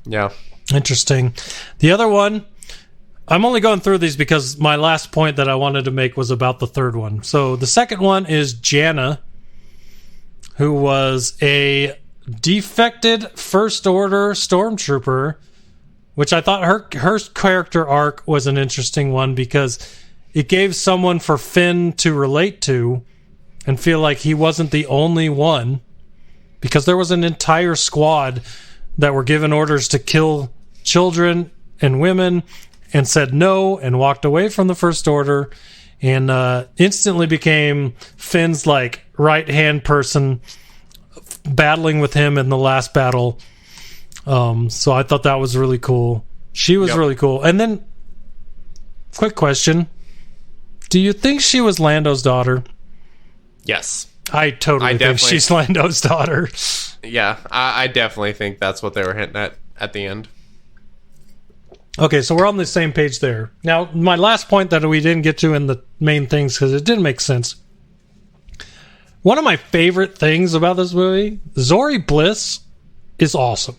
yeah, interesting. The other one, I'm only going through these because my last point that I wanted to make was about the third one. So the second one is Jannah, who was a defected First Order stormtrooper, which I thought her character arc was an interesting one because it gave someone for Finn to relate to and feel like he wasn't the only one, because there was an entire squad that were given orders to kill children and women and said no and walked away from the First Order, and instantly became Finn's like right-hand person, battling with him in the last battle. So I thought that was really cool. She was really cool. And then, quick question. Do you think she was Lando's daughter? Yes. I totally think she's Lando's daughter. Yeah, I definitely think that's what they were hinting at the end. Okay, so we're on the same page there. Now, my last point that we didn't get to in the main things, because it didn't make sense. One of my favorite things about this movie, Zori Bliss is awesome.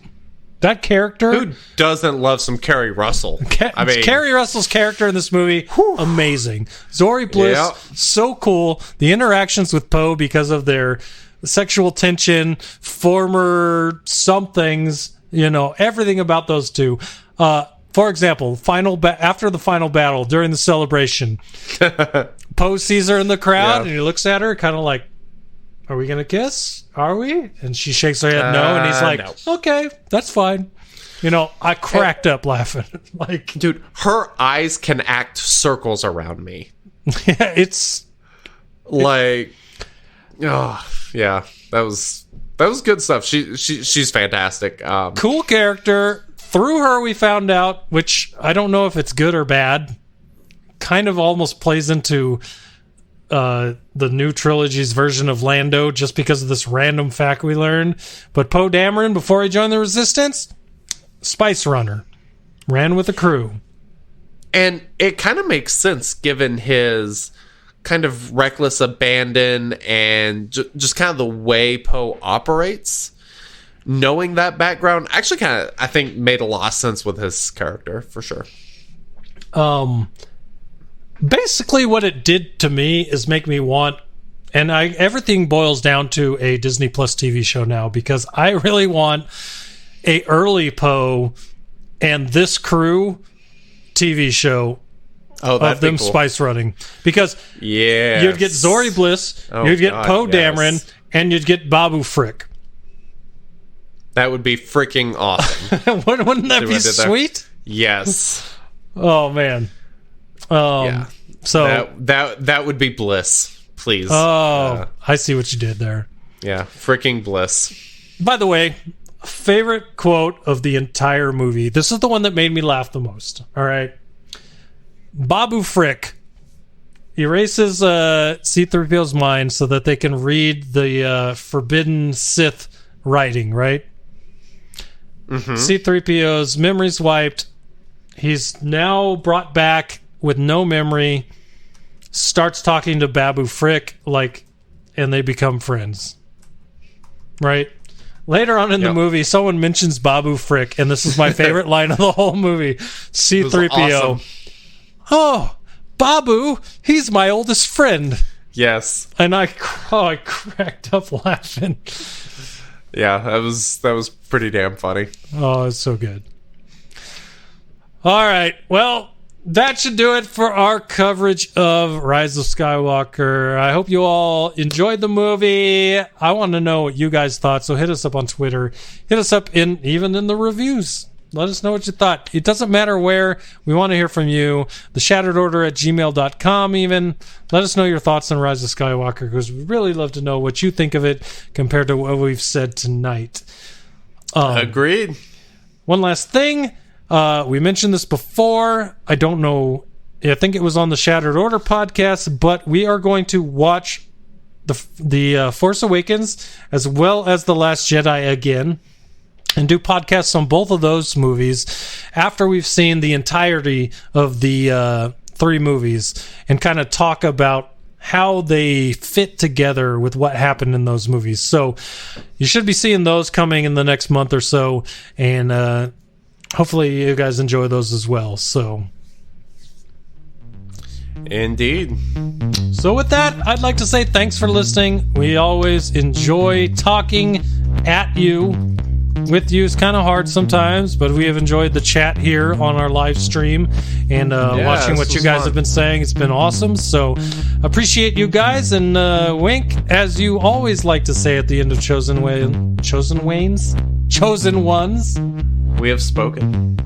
That character... Who doesn't love some Kerry Russell? Kerry Russell's character in this movie, amazing. Zori Bliss, so cool. The interactions with Poe, because of their sexual tension, former somethings, everything about those two. For example, after the final battle, during the celebration, Poe sees her in the crowd, and he looks at her kind of like, are we going to kiss? Are we? And she shakes her head no, and he's like, no. Okay, that's fine. I cracked up laughing. Like, dude, her eyes can act circles around me. Yeah, it's... Like, yeah, that was good stuff. She's fantastic. Cool character. Through her, we found out, which I don't know if it's good or bad, kind of almost plays into the new trilogy's version of Lando, just because of this random fact we learned. But Poe Dameron, before he joined the Resistance, Spice Runner, ran with the crew. And it kind of makes sense given his kind of reckless abandon and just kind of the way Poe operates. Knowing that background actually kind of, I think, made a lot of sense with his character, for sure. Basically what it did to me is make me want, and everything boils down to a Disney Plus TV show now, because I really want a early Poe and this crew TV show of them cool. Spice running, because you'd get Zori Bliss, you'd get Poe Dameron, and you'd get Babu Frick. That would be freaking awesome. Wouldn't that be sweet? Yes. Oh man. Yeah. So that would be bliss. Please. Oh, I see what you did there. Yeah, freaking bliss. By the way, favorite quote of the entire movie. This is the one that made me laugh the most. All right. Babu Frick erases C-3PO's mind so that they can read the forbidden Sith writing, right? Mm-hmm. C-3PO's memory's wiped. He's now brought back with no memory. Starts talking to Babu Frick, and they become friends. Right? Later on in the movie, someone mentions Babu Frick, and this is my favorite line of the whole movie. C-3PO. Awesome. Oh, Babu, he's my oldest friend. Yes. And I cracked up laughing. Yeah, that was pretty damn funny. Oh, it's so good. All right, well, that should do it for our coverage of Rise of Skywalker. I hope you all enjoyed the movie. I want to know what you guys thought, so hit us up on Twitter. Hit us up even in the reviews. Let us know what you thought. It doesn't matter where. We want to hear from you. theshatteredorder@gmail.com even. Let us know your thoughts on Rise of Skywalker, because we'd really love to know what you think of it compared to what we've said tonight. Agreed. One last thing. We mentioned this before. I don't know. I think it was on the Shattered Order podcast, but we are going to watch the Force Awakens as well as The Last Jedi again, and do podcasts on both of those movies after we've seen the entirety of the 3 movies, and kind of talk about how they fit together with what happened in those movies. So you should be seeing those coming in the next month or so, and hopefully you guys enjoy those as well. So indeed. So with that, I'd like to say thanks for listening. We always enjoy talking at you. With you is kind of hard sometimes, but we have enjoyed the chat here on our live stream, and watching what you guys have been saying. It's been awesome. So appreciate you guys, and wink, as you always like to say at the end of Chosen Ones. We have spoken.